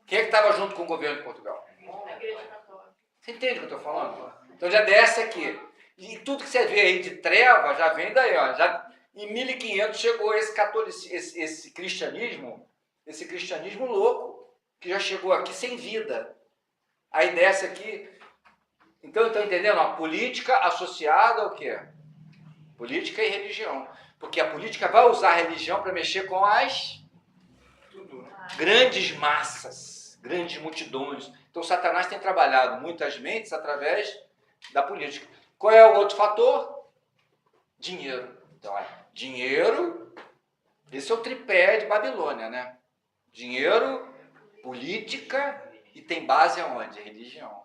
A: Quem é que estava junto com o governo de Portugal? Você entende o que eu estou falando? Então já desce aqui. E tudo que você vê aí de treva já vem daí. Ó. Já, em 1500 chegou esse cristianismo, Esse cristianismo louco, que já chegou aqui sem vida. Aí desce aqui. Então, estão entendendo? A política associada ao quê? Política e religião. Porque a política vai usar a religião para mexer com as grandes massas, grandes multidões. Então, Satanás tem trabalhado muitas mentes através da política. Qual é o outro fator? Dinheiro. Então, dinheiro, esse é o tripé de Babilônia, né? Dinheiro, política e tem base aonde? Religião.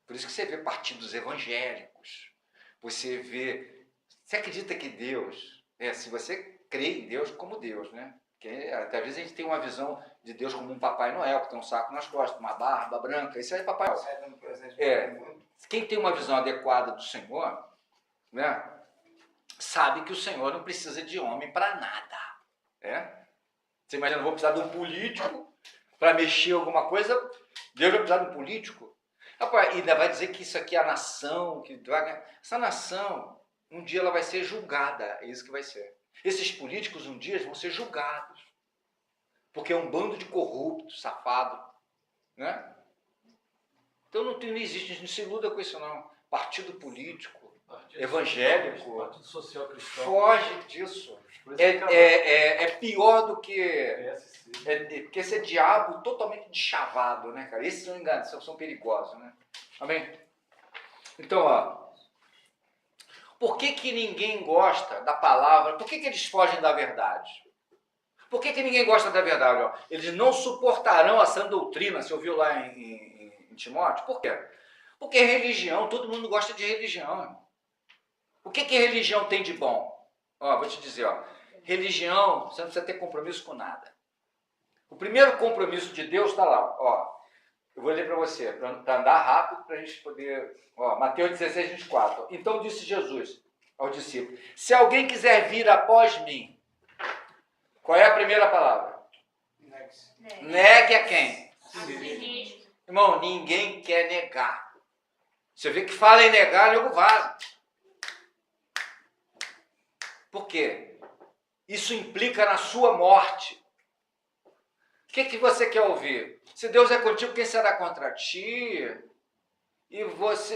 A: Por isso que você vê partidos evangélicos. Você vê... Você acredita que Deus... se você crê em Deus como Deus, né? Porque até às vezes a gente tem uma visão de Deus como um Papai Noel, que tem um saco nas costas, uma barba branca. Isso aí é Papai Noel. Quem tem uma visão adequada do Senhor, né? Sabe que o Senhor não precisa de homem para nada. Você imagina, eu vou precisar de um político para mexer alguma coisa, Deus vai precisar de um político? Rapaz, ainda vai dizer que isso aqui é a nação, essa nação, um dia ela vai ser julgada, é isso que vai ser. Esses políticos um dia vão ser julgados, porque é um bando de corruptos, safado, né? Então não existe, não se iluda com isso não. Partido político, evangélico,
D: Partido Social Cristão.
A: Foge disso. É pior do que... porque esse é diabo totalmente deschavado, né, cara? Esses são enganos, são perigosos, né? Amém? Então, por que ninguém gosta da palavra? Por que eles fogem da verdade? Por que ninguém gosta da verdade? Eles não suportarão a sã doutrina, você ouviu lá em Timóteo? Por quê? Porque religião, todo mundo gosta de religião. O que religião tem de bom? Vou te dizer, religião, você não precisa ter compromisso com nada. O primeiro compromisso de Deus está lá, eu vou ler para você, para andar rápido, para a gente poder... Mateus 16, 24. Então disse Jesus ao discípulo, se alguém quiser vir após mim, qual é a primeira palavra? Negue a quem? Irmão, ninguém quer negar. Você vê que fala em negar, nego vaza. Por quê? Isso implica na sua morte. O que você quer ouvir? Se Deus é contigo, quem será contra ti? E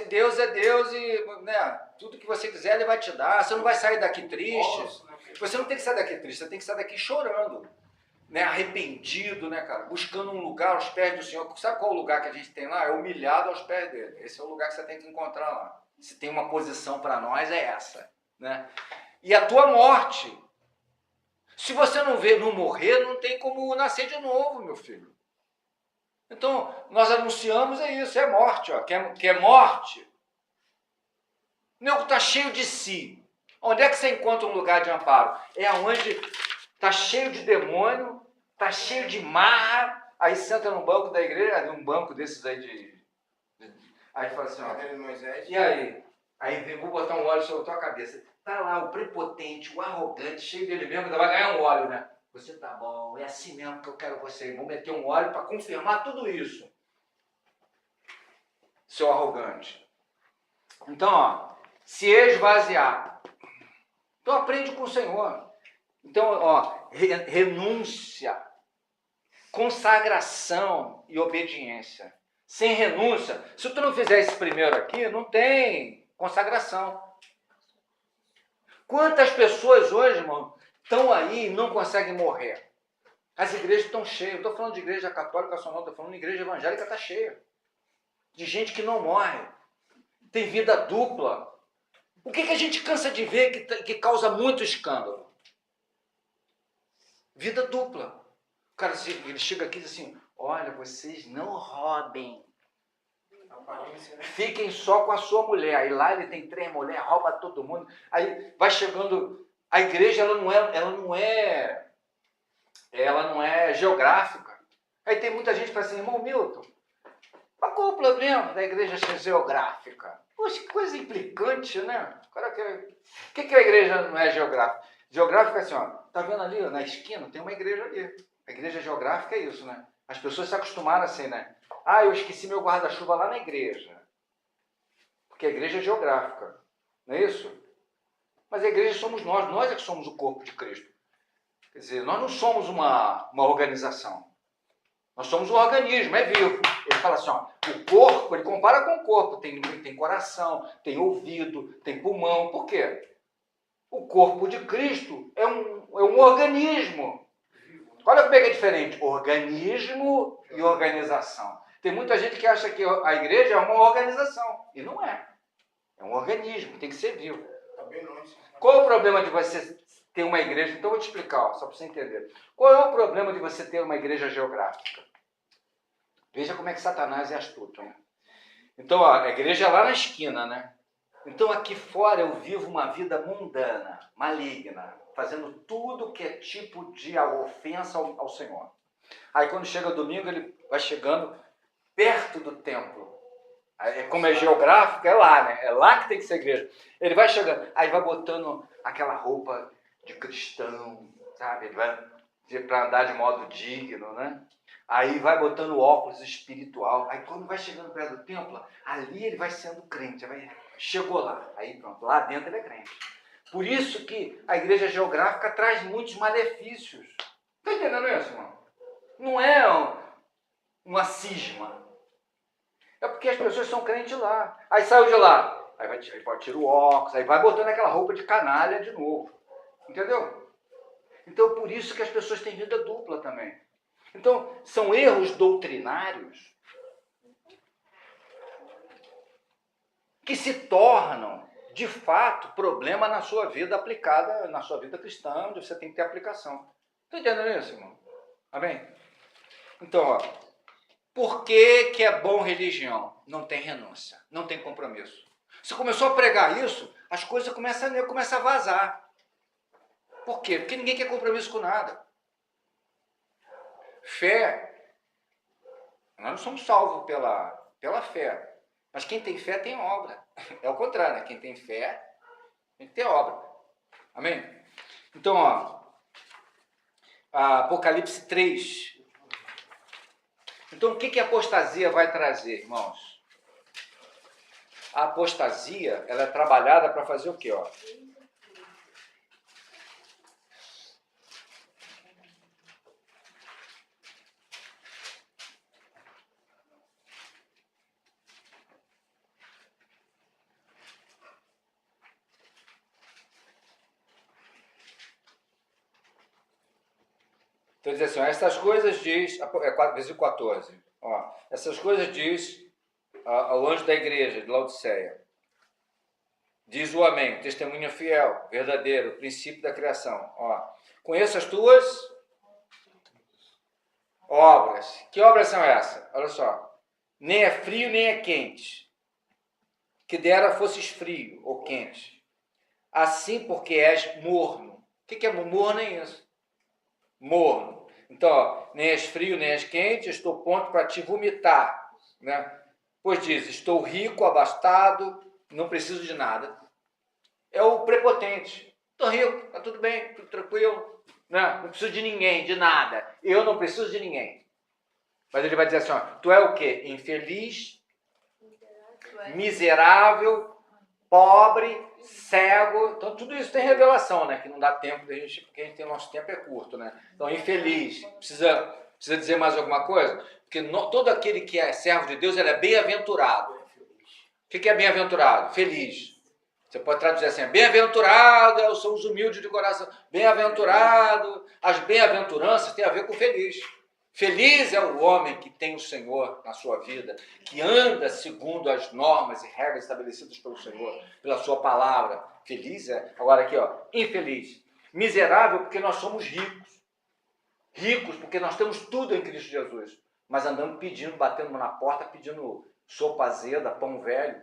A: Deus é Deus e tudo que você quiser Ele vai te dar. Você não vai sair daqui triste. Você não tem que sair daqui triste, você tem que sair daqui chorando. Arrependido, cara? Buscando um lugar aos pés do Senhor. Sabe qual é o lugar que a gente tem lá? É humilhado aos pés dele. Esse é o lugar que você tem que encontrar lá. Se tem uma posição para nós, é essa. E a tua morte. Se você não morrer, não tem como nascer de novo, meu filho. Então, nós anunciamos isso, é morte. Quer morte? O nego está cheio de si. Onde é que você encontra um lugar de amparo? É onde está cheio de demônio, está cheio de marra, aí senta no banco da igreja, um banco desses aí aí fala assim, e aí? Aí vou botar um óleo sobre a tua cabeça. Tá lá o prepotente, o arrogante, cheio dele mesmo, ainda vai ganhar um óleo, né? Você tá bom, é assim mesmo que eu quero você. Vou meter um óleo para confirmar tudo isso. Seu arrogante. Então, se esvaziar. Então aprende com o Senhor. Então, renúncia, consagração e obediência. Sem renúncia, se tu não fizer esse primeiro aqui, não tem consagração. Quantas pessoas hoje, irmão, estão aí e não conseguem morrer? As igrejas estão cheias. Não estou falando de igreja católica só não, estou falando de igreja evangélica, está cheia. De gente que não morre. Tem vida dupla. O que a gente cansa de ver que causa muito escândalo? Vida dupla. O cara ele chega aqui e diz assim, olha, vocês não roubem. Fiquem só com a sua mulher. Aí lá ele tem 3 mulheres, rouba todo mundo. Aí vai chegando... A igreja ela não é geográfica. Aí tem muita gente que fala assim, irmão Milton, mas qual o problema da igreja ser geográfica? Poxa, que coisa implicante, né? O cara que a igreja não é geográfica? Geográfica é assim, tá vendo ali, na esquina, tem uma igreja ali. A igreja geográfica é isso, né? As pessoas se acostumaram assim, né? Eu esqueci meu guarda-chuva lá na igreja. Porque a igreja é geográfica. Não é isso? Mas a igreja somos nós é que somos o corpo de Cristo. Quer dizer, nós não somos uma organização. Nós somos um organismo, é vivo. Ele fala assim, ó, o corpo, ele compara com o corpo. Tem coração, tem ouvido, tem pulmão. Por quê? O corpo de Cristo é um organismo. Olha como é que é diferente. Organismo e organização. Tem muita gente que acha que a igreja é uma organização. E não é. É um organismo, tem que ser vivo.
B: Tá bem longe.
A: Qual é o problema de você ter uma igreja? Então eu vou te explicar, ó, só para você entender. Qual é o problema de você ter uma igreja geográfica? Veja como é que Satanás é astuto, né? Então, ó, a igreja é lá na esquina, né? Então aqui fora eu vivo uma vida mundana, maligna, fazendo tudo que é tipo de ofensa ao Senhor. Aí quando chega o domingo, ele vai chegando perto do templo. Aí, como é geográfico, é lá, né? É lá que tem que ser igreja. Ele vai chegando, aí vai botando aquela roupa de cristão, sabe? Ele vai para andar de modo digno, né? Aí vai botando óculos espiritual. Aí quando vai chegando perto do templo, ali ele vai sendo crente. Chegou lá. Aí pronto, lá dentro ele é crente. Por isso que a igreja geográfica traz muitos malefícios. Está entendendo isso, irmão? Não é uma cisma. É porque as pessoas são crentes lá. Aí saiu de lá. Aí tira o óculos, aí vai botando aquela roupa de canalha de novo. Entendeu? Então por isso que as pessoas têm vida dupla também. Então, são erros doutrinários que se tornam, de fato, problema na sua vida aplicada, na sua vida cristã, onde você tem que ter aplicação. Está entendendo isso, irmão? Amém? Então, ó, por que é bom religião? Não tem renúncia, não tem compromisso. Você começou a pregar isso, as coisas começam a vazar. Por quê? Porque ninguém quer compromisso com nada. Fé, nós não somos salvos pela fé, mas quem tem fé tem obra. É o contrário, né? Quem tem fé tem que ter obra. Amém? Então, ó, Apocalipse 3. Então, o que a apostasia vai trazer, irmãos? A apostasia, ela é trabalhada para fazer o quê? Ó? Então, diz assim, ó, essas coisas diz, versículo 14, ó, essas coisas diz ao anjo da igreja de Laodiceia. Diz o amém, testemunha fiel, verdadeiro, princípio da criação. Ó, conheço as tuas obras. Que obras são essas? Olha só, nem é frio nem é quente. Que dera fosses frio ou quente. Assim porque és morno. O que é morno? É isso. Morno. Então, ó, nem és frio, nem és quente, estou pronto para te vomitar. Né? Pois diz, estou rico, abastado, não preciso de nada. É o prepotente. Estou rico, está tudo bem, tudo tranquilo. Né? Não preciso de ninguém, de nada. Eu não preciso de ninguém. Mas ele vai dizer assim, ó, tu é o quê? Infeliz, miserável, pobre, cego. Então tudo isso tem revelação, né? Que não dá tempo da gente, porque nosso tempo é curto, né? Então infeliz, precisa dizer mais alguma coisa? Porque todo aquele que é servo de Deus, ele é bem-aventurado. O que é bem-aventurado? Feliz. Você pode traduzir assim, bem-aventurado são os humildes de coração. Bem-aventurado, as bem-aventuranças têm a ver com feliz. Feliz é o homem que tem o Senhor na sua vida, que anda segundo as normas e regras estabelecidas pelo Senhor, pela sua palavra. Feliz é. Agora aqui, ó, infeliz. Miserável porque nós somos ricos. Ricos porque nós temos tudo em Cristo Jesus. Mas andamos pedindo, batendo na porta, pedindo sopa azeda, pão velho,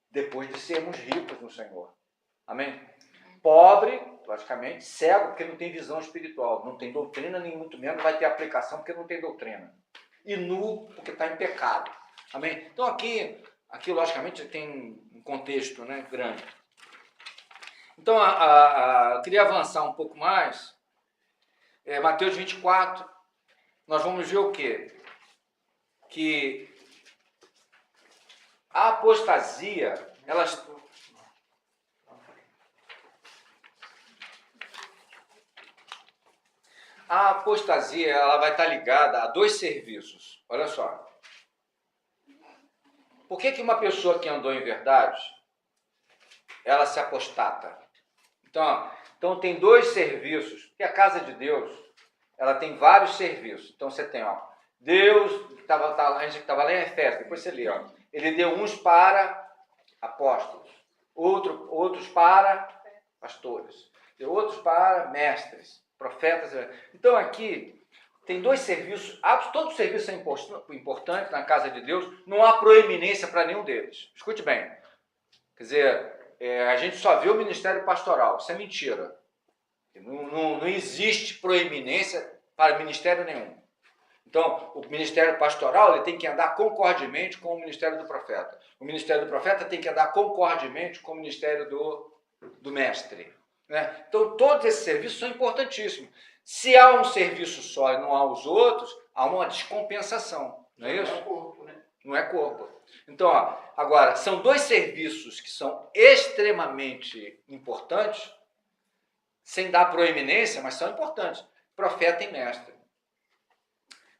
A: depois de sermos ricos no Senhor. Amém? Pobre, logicamente, cego, porque não tem visão espiritual, não tem doutrina, nem muito menos vai ter aplicação, porque não tem doutrina. E nu, porque está em pecado. Amém? Então aqui logicamente, tem um contexto, né, grande. Então, eu queria avançar um pouco mais. Mateus 24, nós vamos ver o quê? Que a apostasia, A apostasia ela vai estar ligada a dois serviços. Olha só. Por que uma pessoa que andou em verdade, ela se apostata? Então tem dois serviços. Porque a casa de Deus, ela tem vários serviços. Então você tem, Deus, a gente estava lá em Efésios, depois você lê, ele deu uns para apóstolos, outros para pastores, deu outros para mestres, profetas. Então aqui tem dois serviços, todos os serviços são importantes na casa de Deus, não há proeminência para nenhum deles. Escute bem, quer dizer, a gente só vê o ministério pastoral, isso é mentira. Não existe proeminência para ministério nenhum. Então, o ministério pastoral ele tem que andar concordemente com o ministério do profeta. O ministério do profeta tem que andar concordemente com o ministério do mestre. Né? Então, todos esses serviços são importantíssimos. Se há um serviço só e não há os outros, há uma descompensação. Não é isso?
B: Não é corpo, né?
A: Não é corpo. Então, agora, são dois serviços que são extremamente importantes, sem dar proeminência, mas são importantes. Profeta e mestre.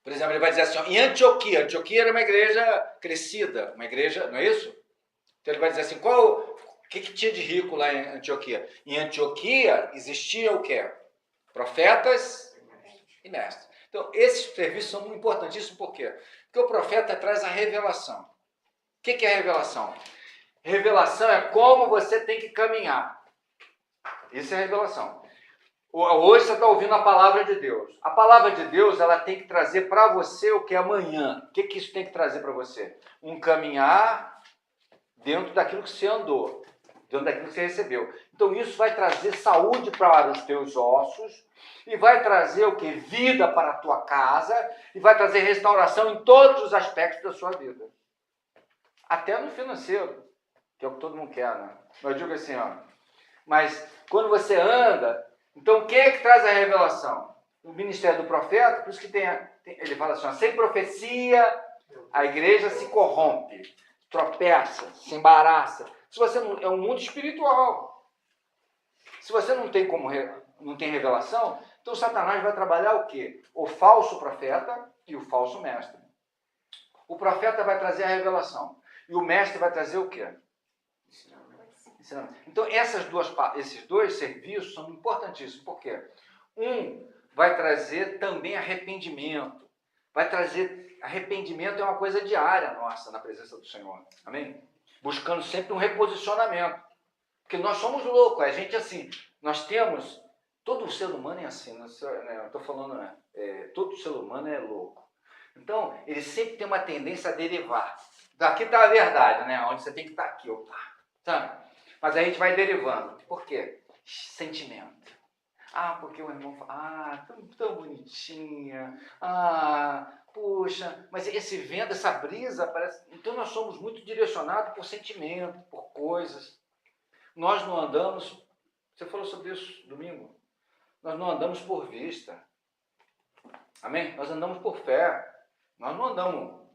A: Por exemplo, ele vai dizer assim, em Antioquia. Antioquia era uma igreja crescida, uma igreja, não é isso? Então ele vai dizer assim, o que tinha de rico lá em Antioquia? Em Antioquia existia o quê? Profetas e mestres. Então, esses serviços são importantíssimos, por quê? Porque o profeta traz a revelação. O que é a revelação? Revelação é como você tem que caminhar. Isso é revelação. Hoje você está ouvindo a palavra de Deus. A palavra de Deus ela tem que trazer para você o que é amanhã. O que isso tem que trazer para você? Um caminhar dentro daquilo que você andou, dentro daquilo que você recebeu. Então isso vai trazer saúde para os teus ossos e vai trazer o que? Vida para a tua casa e vai trazer restauração em todos os aspectos da sua vida. Até no financeiro, que é o que todo mundo quer, né? Eu digo assim, mas quando você anda, então quem é que traz a revelação? O ministério do profeta, por isso que ele fala assim, sem profecia a igreja se corrompe, tropeça, se embaraça. Se você não, é um mundo espiritual. Se você não tem revelação, então Satanás vai trabalhar o quê? O falso profeta e o falso mestre. O profeta vai trazer a revelação e o mestre vai trazer o quê? Ensinamento. Então esses dois serviços são importantíssimos. Por quê? Um vai trazer também arrependimento. Arrependimento é uma coisa diária nossa na presença do Senhor. Amém? Buscando sempre um reposicionamento. Porque nós somos loucos. A gente assim, nós temos... Todo ser humano é assim. Eu estou falando, todo ser humano é louco. Então, ele sempre tem uma tendência a derivar. Daqui está a verdade, né? Onde você tem que estar aqui. Opa, sabe? Mas a gente vai derivando. Por quê? Sentimento. Porque o irmão fala, tão bonitinha. Puxa, mas esse vento, essa brisa, parece... Então nós somos muito direcionados por sentimento, por coisas. Nós não andamos... Você falou sobre isso domingo. Nós não andamos por vista. Amém? Nós andamos por fé. Nós não andamos...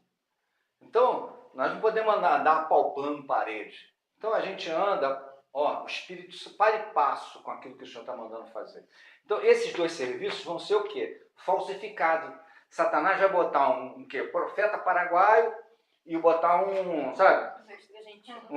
A: Então, nós não podemos andar apalpando parede. Então a gente anda, o Espírito para e passo com aquilo que o Senhor está mandando fazer. Então esses dois serviços vão ser o quê? Falsificado. Satanás vai botar um quê? Profeta paraguaio e botar um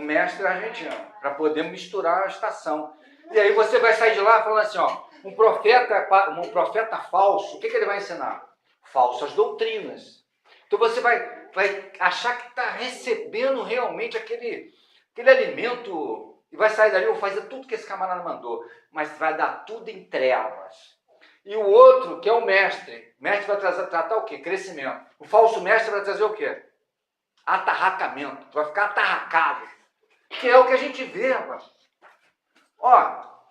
A: mestre argentino, para poder misturar a estação. E aí você vai sair de lá falando assim, um profeta falso, o que ele vai ensinar? Falsas doutrinas. Então você vai achar que está recebendo realmente aquele alimento e vai sair dali, eu vou fazer tudo que esse camarada mandou, mas vai dar tudo em trevas. E o outro, que é o mestre vai tratar o quê? Crescimento. O falso mestre vai trazer o quê? Atarracamento. Vai ficar atarracado. Que é o que a gente vê, rapaz.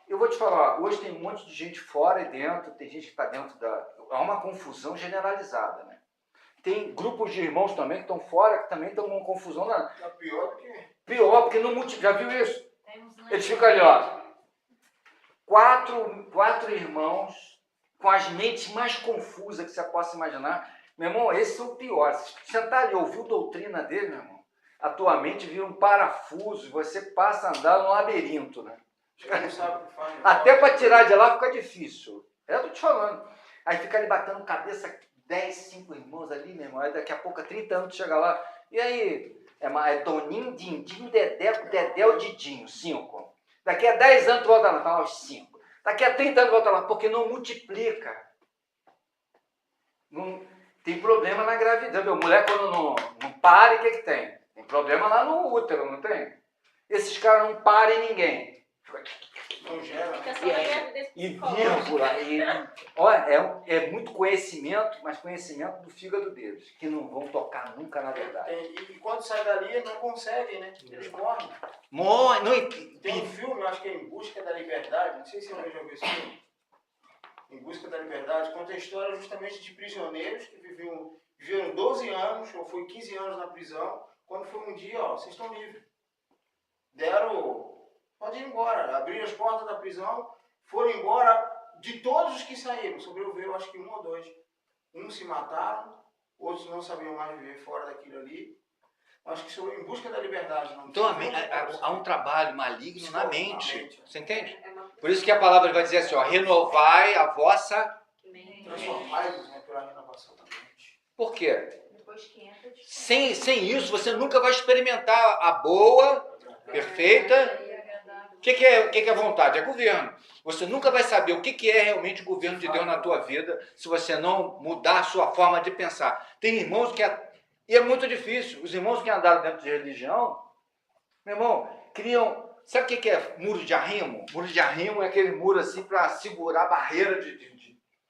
A: Eu vou te falar, hoje tem um monte de gente fora e dentro, tem gente que está dentro há uma confusão generalizada, né? Tem grupos de irmãos também que estão fora, que também estão com uma confusão.
B: É pior do que...
A: Pior, porque no multi... Já viu isso? Eles ficam ali, quatro irmãos com as mentes mais confusas que você possa imaginar. Meu irmão, esses são piores. Se sentar ali e ouvir a doutrina dele, meu irmão, a tua mente vira um parafuso e você passa a andar no labirinto, né?
B: Você não sabe o que faz.
A: Até para tirar de lá fica difícil. Eu estou te falando. Aí fica ali batendo cabeça 10, 5 irmãos ali, meu irmão. Aí daqui a pouco, 30 anos, tu chega lá. E aí? É Toninho, Dindim, Dedeco, Dedéu, Didinho, 5. Daqui a 10 anos tu volta lá, tá aos 5. Daqui a 30 anos volta lá, porque não multiplica. Não, tem problema na gravidez. Meu, mulher quando não para, o que tem? Tem problema lá no útero, não tem? Esses caras não parem ninguém.
B: Não gera.
C: Fica só
A: E
C: na
A: aí?
C: gravidez
A: E
C: psicológica.
A: vírgula. Olha, é muito conhecimento, mas conhecimento do fígado deles, que não vão tocar nunca na verdade.
B: E quando sai dali, não conseguem, né? Eles morrem. Tem um filme, eu acho que é Em Busca da Liberdade, não sei se alguém já viu esse filme. Em Busca da Liberdade, conta a história justamente de prisioneiros que viveram 12 anos, ou foi 15 anos na prisão, quando foi um dia, ó, vocês estão livres. Pode ir embora, abriram as portas da prisão, foram embora. De todos os que saíram, sobreviveu acho que 1 ou 2. Uns se mataram, outros não sabiam mais viver fora daquilo ali. Acho que Em Busca da Liberdade. Não
A: Então há um trabalho maligno na mente. Você entende? Por isso que a palavra vai dizer assim, ó, renovai a vossa...
B: Transformai-vos, né, pela renovação da mente.
A: Por quê? Sem isso, você nunca vai experimentar a boa, perfeita... O que é vontade? É governo. Você nunca vai saber o que é realmente o governo de Deus na tua vida se você não mudar a sua forma de pensar. Tem irmãos que... E é muito difícil. Os irmãos que andaram dentro de religião, meu irmão, criam... Sabe o que é muro de arrimo? Muro de arrimo é aquele muro assim para segurar a barreira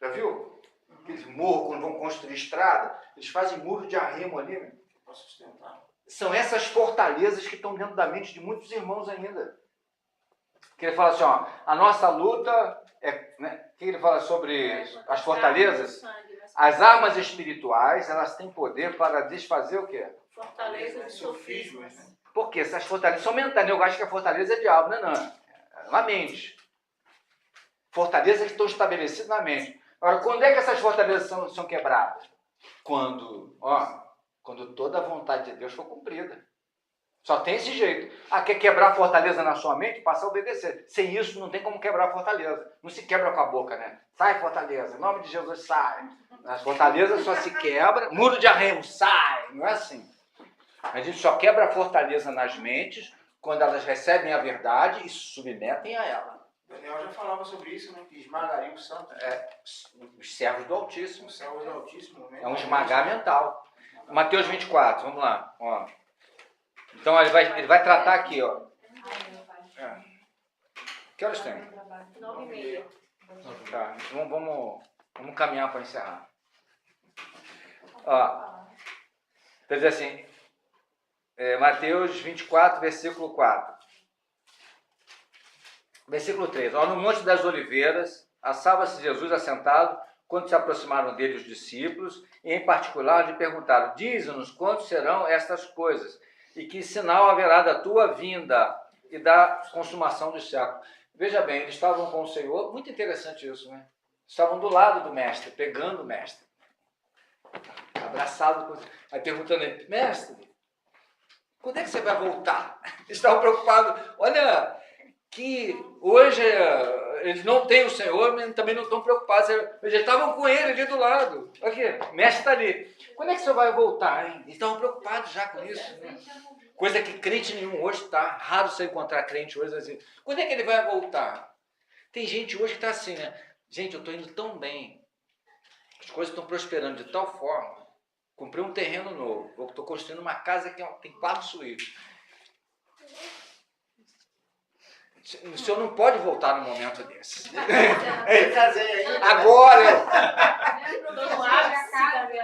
A: Já viu? Aqueles morros quando vão construir estrada, eles fazem muro de arrimo ali, né?
B: Para sustentar.
A: São essas fortalezas que estão dentro da mente de muitos irmãos ainda. Que ele fala assim, ó, a nossa luta é, né? O que ele fala sobre as fortalezas? As armas espirituais, elas têm poder para desfazer o quê?
C: Fortaleza de sofismas.
B: Né?
A: Por quê? Essas fortalezas são mentais. Eu acho que a fortaleza é diabo, não é não. É na mente. Fortalezas que estão estabelecidas na mente. Agora, quando é que essas fortalezas são quebradas? Quando toda a vontade de Deus for cumprida. Só tem esse jeito. Quer quebrar a fortaleza na sua mente? Passa a obedecer. Sem isso, não tem como quebrar a fortaleza. Não se quebra com a boca, né? Sai, fortaleza. Em nome de Jesus, sai. As fortalezas só se quebra. Muro de arrimo, sai. Não é assim. A gente só quebra a fortaleza nas mentes quando elas recebem a verdade e se submetem a ela.
B: Daniel já falava sobre isso, né? Que esmagaria o santo.
A: Os servos do Altíssimo.
B: Os servos do Altíssimo.
A: É um esmagar mental. Mateus 24, vamos lá. Ó. Então ele vai tratar aqui, ó. Que horas tem?
C: 9h30.
A: Tá, então vamos caminhar para encerrar. Ó, quer dizer assim, Mateus 24, versículo 4. Versículo 3. Ó, no Monte das Oliveiras, achava-se Jesus assentado, quando se aproximaram dele os discípulos, e em particular lhe perguntaram, dize-nos quantos serão estas coisas, e que sinal haverá da tua vinda e da consumação dos séculos. Veja bem, eles estavam com o Senhor, muito interessante isso, né? Estavam do lado do mestre, pegando o mestre. Abraçado com o... Aí perguntando a ele, mestre, quando é que você vai voltar? Eles estavam preocupados. Olha, que hoje eles não têm o Senhor, mas também não estão preocupados. Eles estavam com ele ali do lado. Aqui, o mestre está ali. Quando é que você vai voltar, hein? Eles estavam preocupados já com isso, né? Coisa que crente nenhum hoje está. Raro você encontrar crente hoje assim. Quando é que ele vai voltar? Tem gente hoje que está assim, né? Gente, eu estou indo tão bem. As coisas estão prosperando de tal forma. Comprei um terreno novo. Estou construindo uma casa que tem 4 suítes. O senhor não pode voltar num momento desse. Agora!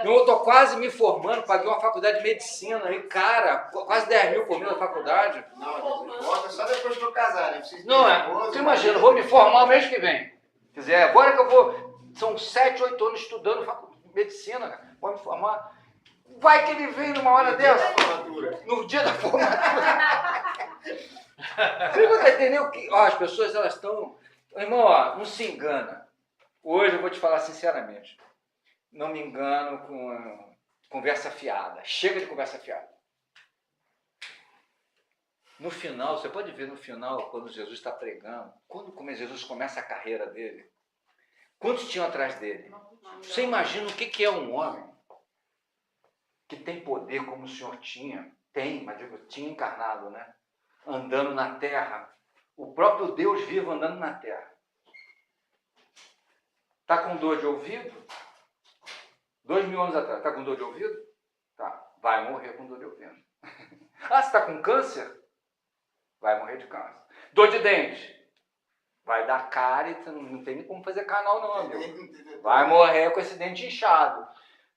A: Eu estou quase me formando, paguei uma faculdade de medicina, aí, cara, quase 10 mil por mês na faculdade.
B: Não, volta só depois que eu casar, né?
A: Não, tu imagina, eu vou me formar o mês que vem. Quer dizer, agora que eu vou, são 7, 8 anos estudando medicina, cara, vou me formar. Vai que ele vem numa hora dessa. No dia da formatura. Você não entendeu que as pessoas elas estão... Irmão, ó, não se engana. Hoje eu vou te falar sinceramente. Não me engano com conversa fiada. Chega de conversa fiada. No final, você pode ver no final, quando Jesus está pregando, quando Jesus começa a carreira dele, Quantos tinham atrás dele? Você imagina o que é um homem que tem poder como o Senhor tinha? Tem, mas digo, tinha encarnado, né? Andando na terra. O próprio Deus vivo andando na terra. Está com dor de ouvido? 2000 anos atrás, está com dor de ouvido? Tá, vai morrer com dor de ouvido. Ah, você está com câncer? Vai morrer de câncer. Dor de dente? Vai dar cárie, não tem nem como fazer canal não, amigo. Vai morrer com esse dente inchado.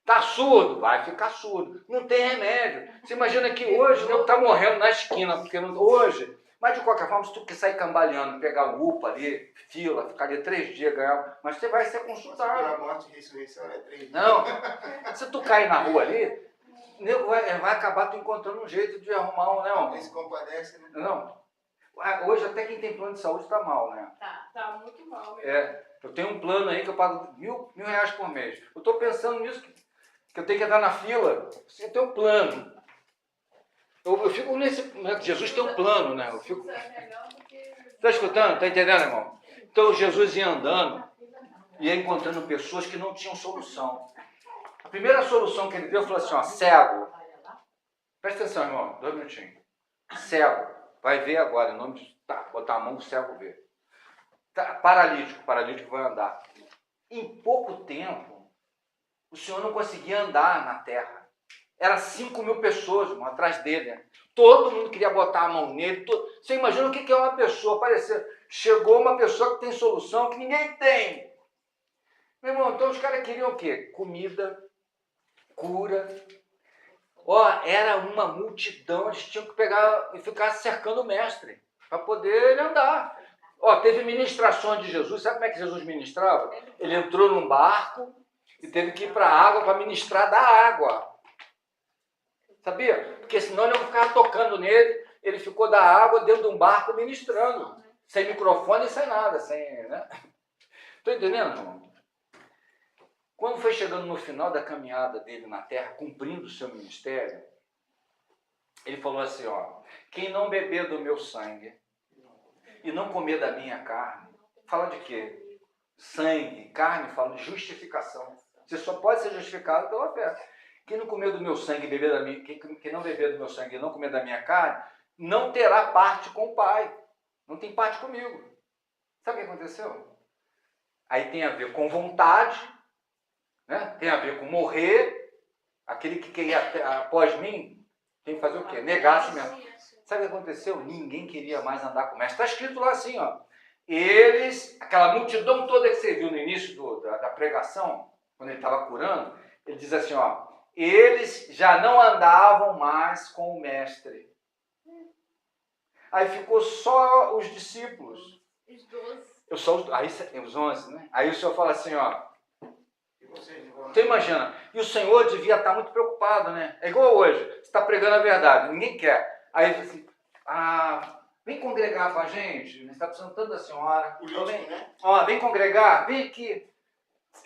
A: Tá surdo? Vai ficar surdo. Não tem remédio. Você imagina que hoje o nego tá morrendo na esquina, porque não, hoje... Mas de qualquer forma, se tu sair cambaleando, pegar o UPA ali, fila, ficar ali 3 dias, ganhar... Mas você vai ser consultado.
B: A morte e ressurreição é 3 dias.
A: Não. Se tu cair na rua ali, o nego vai acabar tu encontrando um jeito de arrumar um... Não.
B: Quem se compadece, né?
A: Não. Hoje até quem tem plano de saúde está mal, né?
C: Tá muito mal mesmo.
A: Eu tenho um plano aí que eu pago mil reais por mês. Eu estou pensando nisso, que eu tenho que entrar na fila. Você tem um plano. Eu fico nesse... Jesus tem um plano, né? Eu fico... Está escutando? Está entendendo, irmão? Então Jesus ia andando e ia encontrando pessoas que não tinham solução. A primeira solução que ele deu, falou assim, ó, cego. Presta atenção, irmão, 2 minutinhos. Cego. Vai ver agora, em nome de... Tá, botar a mão, o cego vê. Tá, paralítico vai andar. Em pouco tempo, o Senhor não conseguia andar na terra. Era 5.000 pessoas, irmão, atrás dele. Né? Todo mundo queria botar a mão nele. Você imagina o que é uma pessoa aparecer. Chegou uma pessoa que tem solução que ninguém tem. Meu irmão, então os caras queriam o quê? Comida, cura. Ó, era uma multidão, eles tinham que pegar e ficar cercando o mestre para poder ele andar. Ó, teve ministrações de Jesus, sabe como é que Jesus ministrava? Ele entrou num barco e teve que ir para a água para ministrar da água. Sabia? Porque senão ele não ficava tocando nele, ele ficou da água dentro de um barco ministrando, sem microfone e sem nada, sem, né? Estou entendendo, irmão? Quando foi chegando no final da caminhada dele na terra, cumprindo o seu ministério, ele falou assim, ó, quem não beber do meu sangue e não comer da minha carne, fala de quê? Sangue, carne, fala de justificação. Você só pode ser justificado pela fé. Quem não comer do meu sangue e beber da minha, quem não beber do meu sangue e não comer da minha carne, não terá parte com o Pai. Não tem parte comigo. Sabe o que aconteceu? Aí tem a ver com vontade, né? Tem a ver com morrer. Aquele que quer ir após mim, tem que fazer o quê? Negar a si mesmo. Sabe o que aconteceu? Ninguém queria mais andar com o mestre. Está escrito lá assim, ó. Eles, aquela multidão toda que você viu no início da pregação, quando ele estava curando, ele diz assim, ó, eles já não andavam mais com o mestre. Aí ficou só os discípulos.
C: Os 12.
A: Aí os 11, né? Aí o Senhor fala assim, ó. Então imagina, e o Senhor devia estar muito preocupado, né? É igual hoje, você está pregando a verdade, ninguém quer. Aí ele assim, vem congregar com a gente, você está precisando tanto da senhora.
B: Político, né?
A: Ó, vem congregar, vem aqui.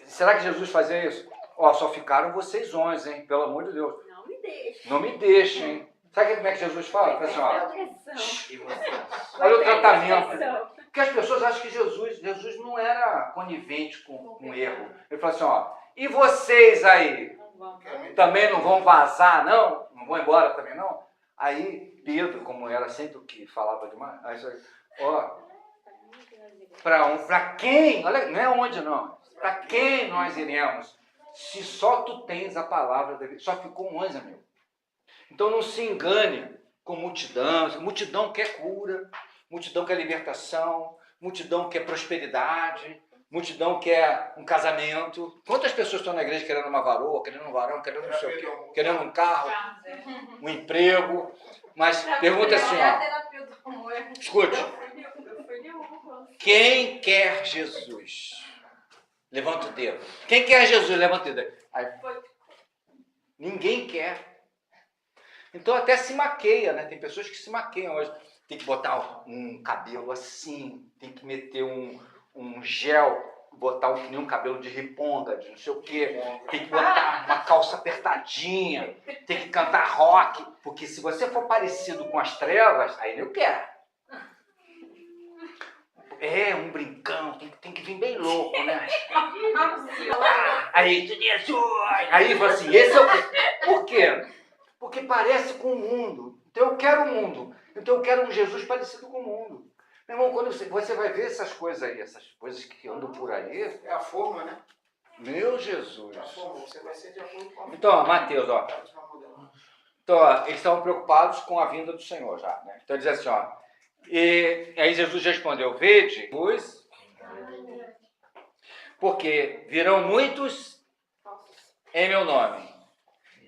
A: Será que Jesus fazia isso? Ó, só ficaram vocês 11, hein? Pelo amor de Deus.
C: Não me deixe.
A: Não me deixem, hein? Sabe como é que Jesus fala? Fala assim, ó,
C: Proteção.
A: e vocês? Olha o tratamento.
C: Proteção.
A: Porque as pessoas acham que Jesus não era conivente com erro. Ele fala assim, ó, e vocês aí? Também não vão vazar, não? Não vão embora também, não? Aí Pedro, como era sempre o que falava demais, aí, ó, para quem? Olha, não é onde não. Para quem nós iremos? Se só tu tens a palavra da vida. Só ficou 11, amigo. Então não se engane com multidão. Multidão quer cura, multidão quer libertação, multidão quer prosperidade, multidão quer um casamento. Quantas pessoas estão na igreja querendo uma varoa, querendo um varão, querendo não sei o quê, querendo um carro, um emprego. Mas pergunta assim, ó, escute, quem quer Jesus? Levanta o dedo. Quem quer Jesus? Levanta o dedo. Aí, ninguém quer. Então até se maqueia, né? Tem pessoas que se maqueiam hoje. Tem que botar um cabelo assim, tem que meter um gel, botar que nem um cabelo de riponga, de não sei o quê. Tem que botar uma calça apertadinha, tem que cantar rock. Porque se você for parecido com as trevas, aí não quer. um brincão, tem que vir bem louco, né? Aí, Jesus! Aí fala assim, esse é o quê? Por quê? Porque parece com o mundo. Então eu quero o mundo. Então eu quero um Jesus parecido com o mundo. Meu irmão, quando você vai ver essas coisas aí, essas coisas que andam por aí,
B: É a forma, né?
A: meu Jesus.
B: É a forma, você vai ser de acordo com a
A: Então, ó, Mateus, ó.
B: forma.
A: Então, ó, eles estavam preocupados com a vinda do Senhor já, né? Então diz assim, ó. E aí Jesus respondeu, vede, pois, porque virão muitos em meu nome,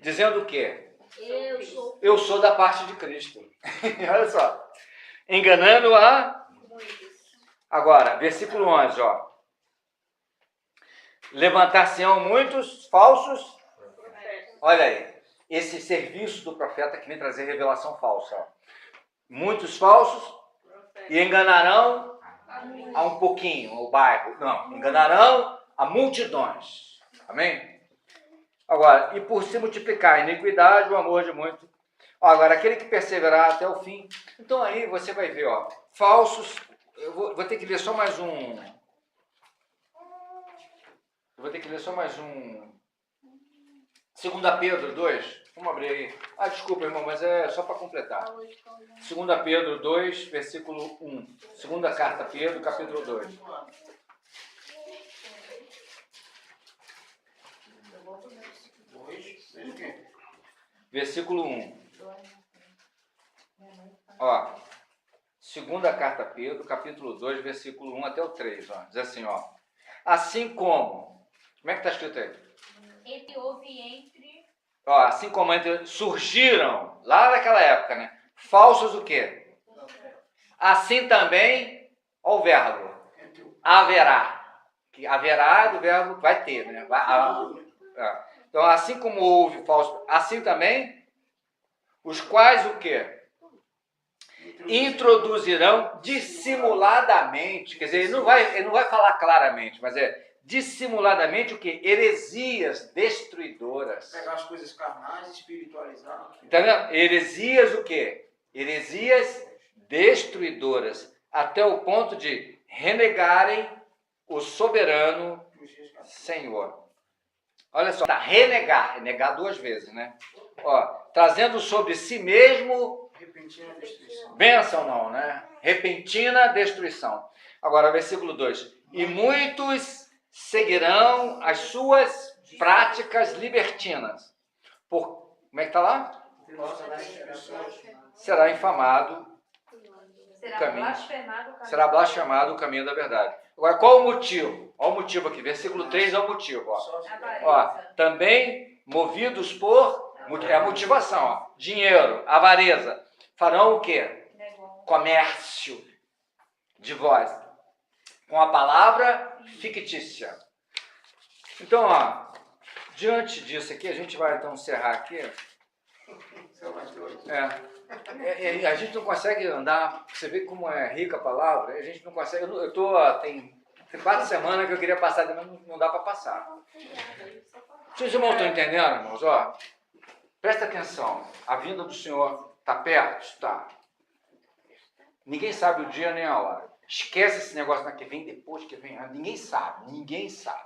A: dizendo o quê? Eu sou da parte de Cristo. Olha só. Enganando a... Agora, versículo 11, ó. Levantar-se-ão muitos falsos... Olha aí. Esse serviço do profeta que vem trazer revelação falsa. Ó. Muitos falsos e enganarão a um pouquinho, o bairro. Não, enganarão a multidões. Amém? Agora, e por se multiplicar a iniquidade, o amor de muito. Agora, aquele que perseverar até o fim. Então aí você vai ver, ó, falsos. Eu vou ter que ler só mais um. Eu vou ter que ler só mais um. 2 Pedro 2. Vamos abrir aí. Ah, desculpa, irmão, mas é só para completar. 2 Pedro 2, versículo 1. Segunda carta a Pedro, capítulo 2. Versículo 1. Ó, segunda carta a Pedro, capítulo 2, versículo 1 até o 3. Ó, diz assim, ó. Assim como é que está escrito aí? Ó, assim como surgiram, lá naquela época, né? Falsos o quê? Assim também, ó o verbo, haverá. Que haverá do verbo vai ter, né? Então, assim como houve falsos, assim também, os quais o quê? Introduzirão dissimuladamente, quer dizer, ele não vai falar claramente, mas dissimuladamente o quê? Heresias destruidoras.
B: Pegar as coisas carnais e espiritualizar.
A: Tá vendo? Heresias o quê? Heresias destruidoras, até o ponto de renegarem o soberano Senhor. Olha só, tá, negar duas vezes, né? Ó, trazendo sobre si mesmo
B: Repentina destruição.
A: bênção não, né? Repentina destruição. Agora, versículo 2. E muitos seguirão as suas práticas libertinas. Como é que está lá? Será infamado o caminho. Será blasfemado o caminho da verdade. Agora, qual o motivo? Olha o motivo aqui. Versículo 3 é o motivo. Ó, também movidos por... É a motivação. Ó, dinheiro, avareza. Farão o quê? Comércio de vós. Com a palavra fictícia. Então, ó, diante disso aqui, a gente vai então encerrar aqui. A gente não consegue andar, você vê como é rica a palavra, a gente não consegue, tem 4 semanas que eu queria passar, mas não dá para passar. Vocês irmãos estão entendendo, irmãos? Ó, presta atenção, a vinda do Senhor está perto? Está. Ninguém sabe o dia nem a hora. Esquece esse negócio que vem depois, que vem antes. Ninguém sabe.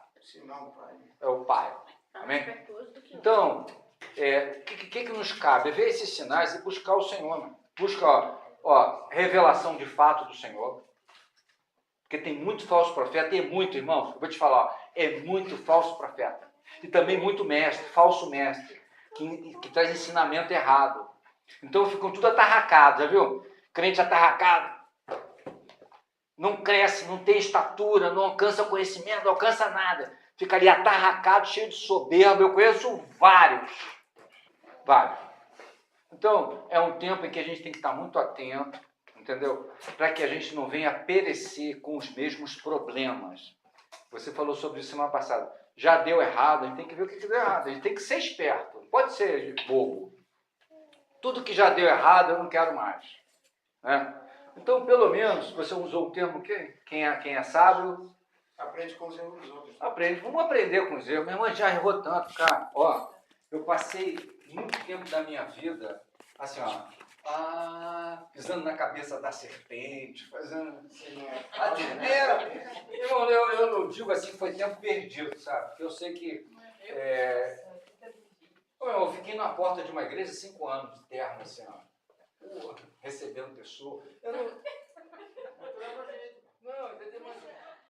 A: É o Pai. Amém? Então, o que nos cabe? É ver esses sinais e buscar o Senhor. Mano. Busca, revelação de fato do Senhor. Porque tem muito falso profeta, e é muito, irmãos, eu vou te falar, é muito falso profeta. E também muito falso mestre, que traz ensinamento errado. Então ficam tudo atarracados, já viu? Crente atarracado. Não cresce, não tem estatura, não alcança conhecimento, não alcança nada. Fica ali atarracado, cheio de soberba. Eu conheço vários. Então, é um tempo em que a gente tem que estar muito atento, entendeu? Para que a gente não venha perecer com os mesmos problemas. Você falou sobre isso semana passada. Já deu errado, a gente tem que ver o que deu errado. A gente tem que ser esperto, não pode ser bobo. Tudo que já deu errado, eu não quero mais. Né? Então, pelo menos, você usou o termo quem é sábio...
B: Aprende com os erros dos outros.
A: Aprende, vamos aprender com os erros. Minha irmã já errou tanto, cara. Ó, eu passei muito tempo da minha vida, assim, ó,
E: pisando na cabeça da serpente, fazendo...
B: né?
E: Eu não digo assim que foi tempo perdido, sabe? Porque eu sei que... Eu fiquei na porta de uma igreja 5 anos de terno, assim, ó. Recebendo pessoa. Eu não... Não, entendeu? Mas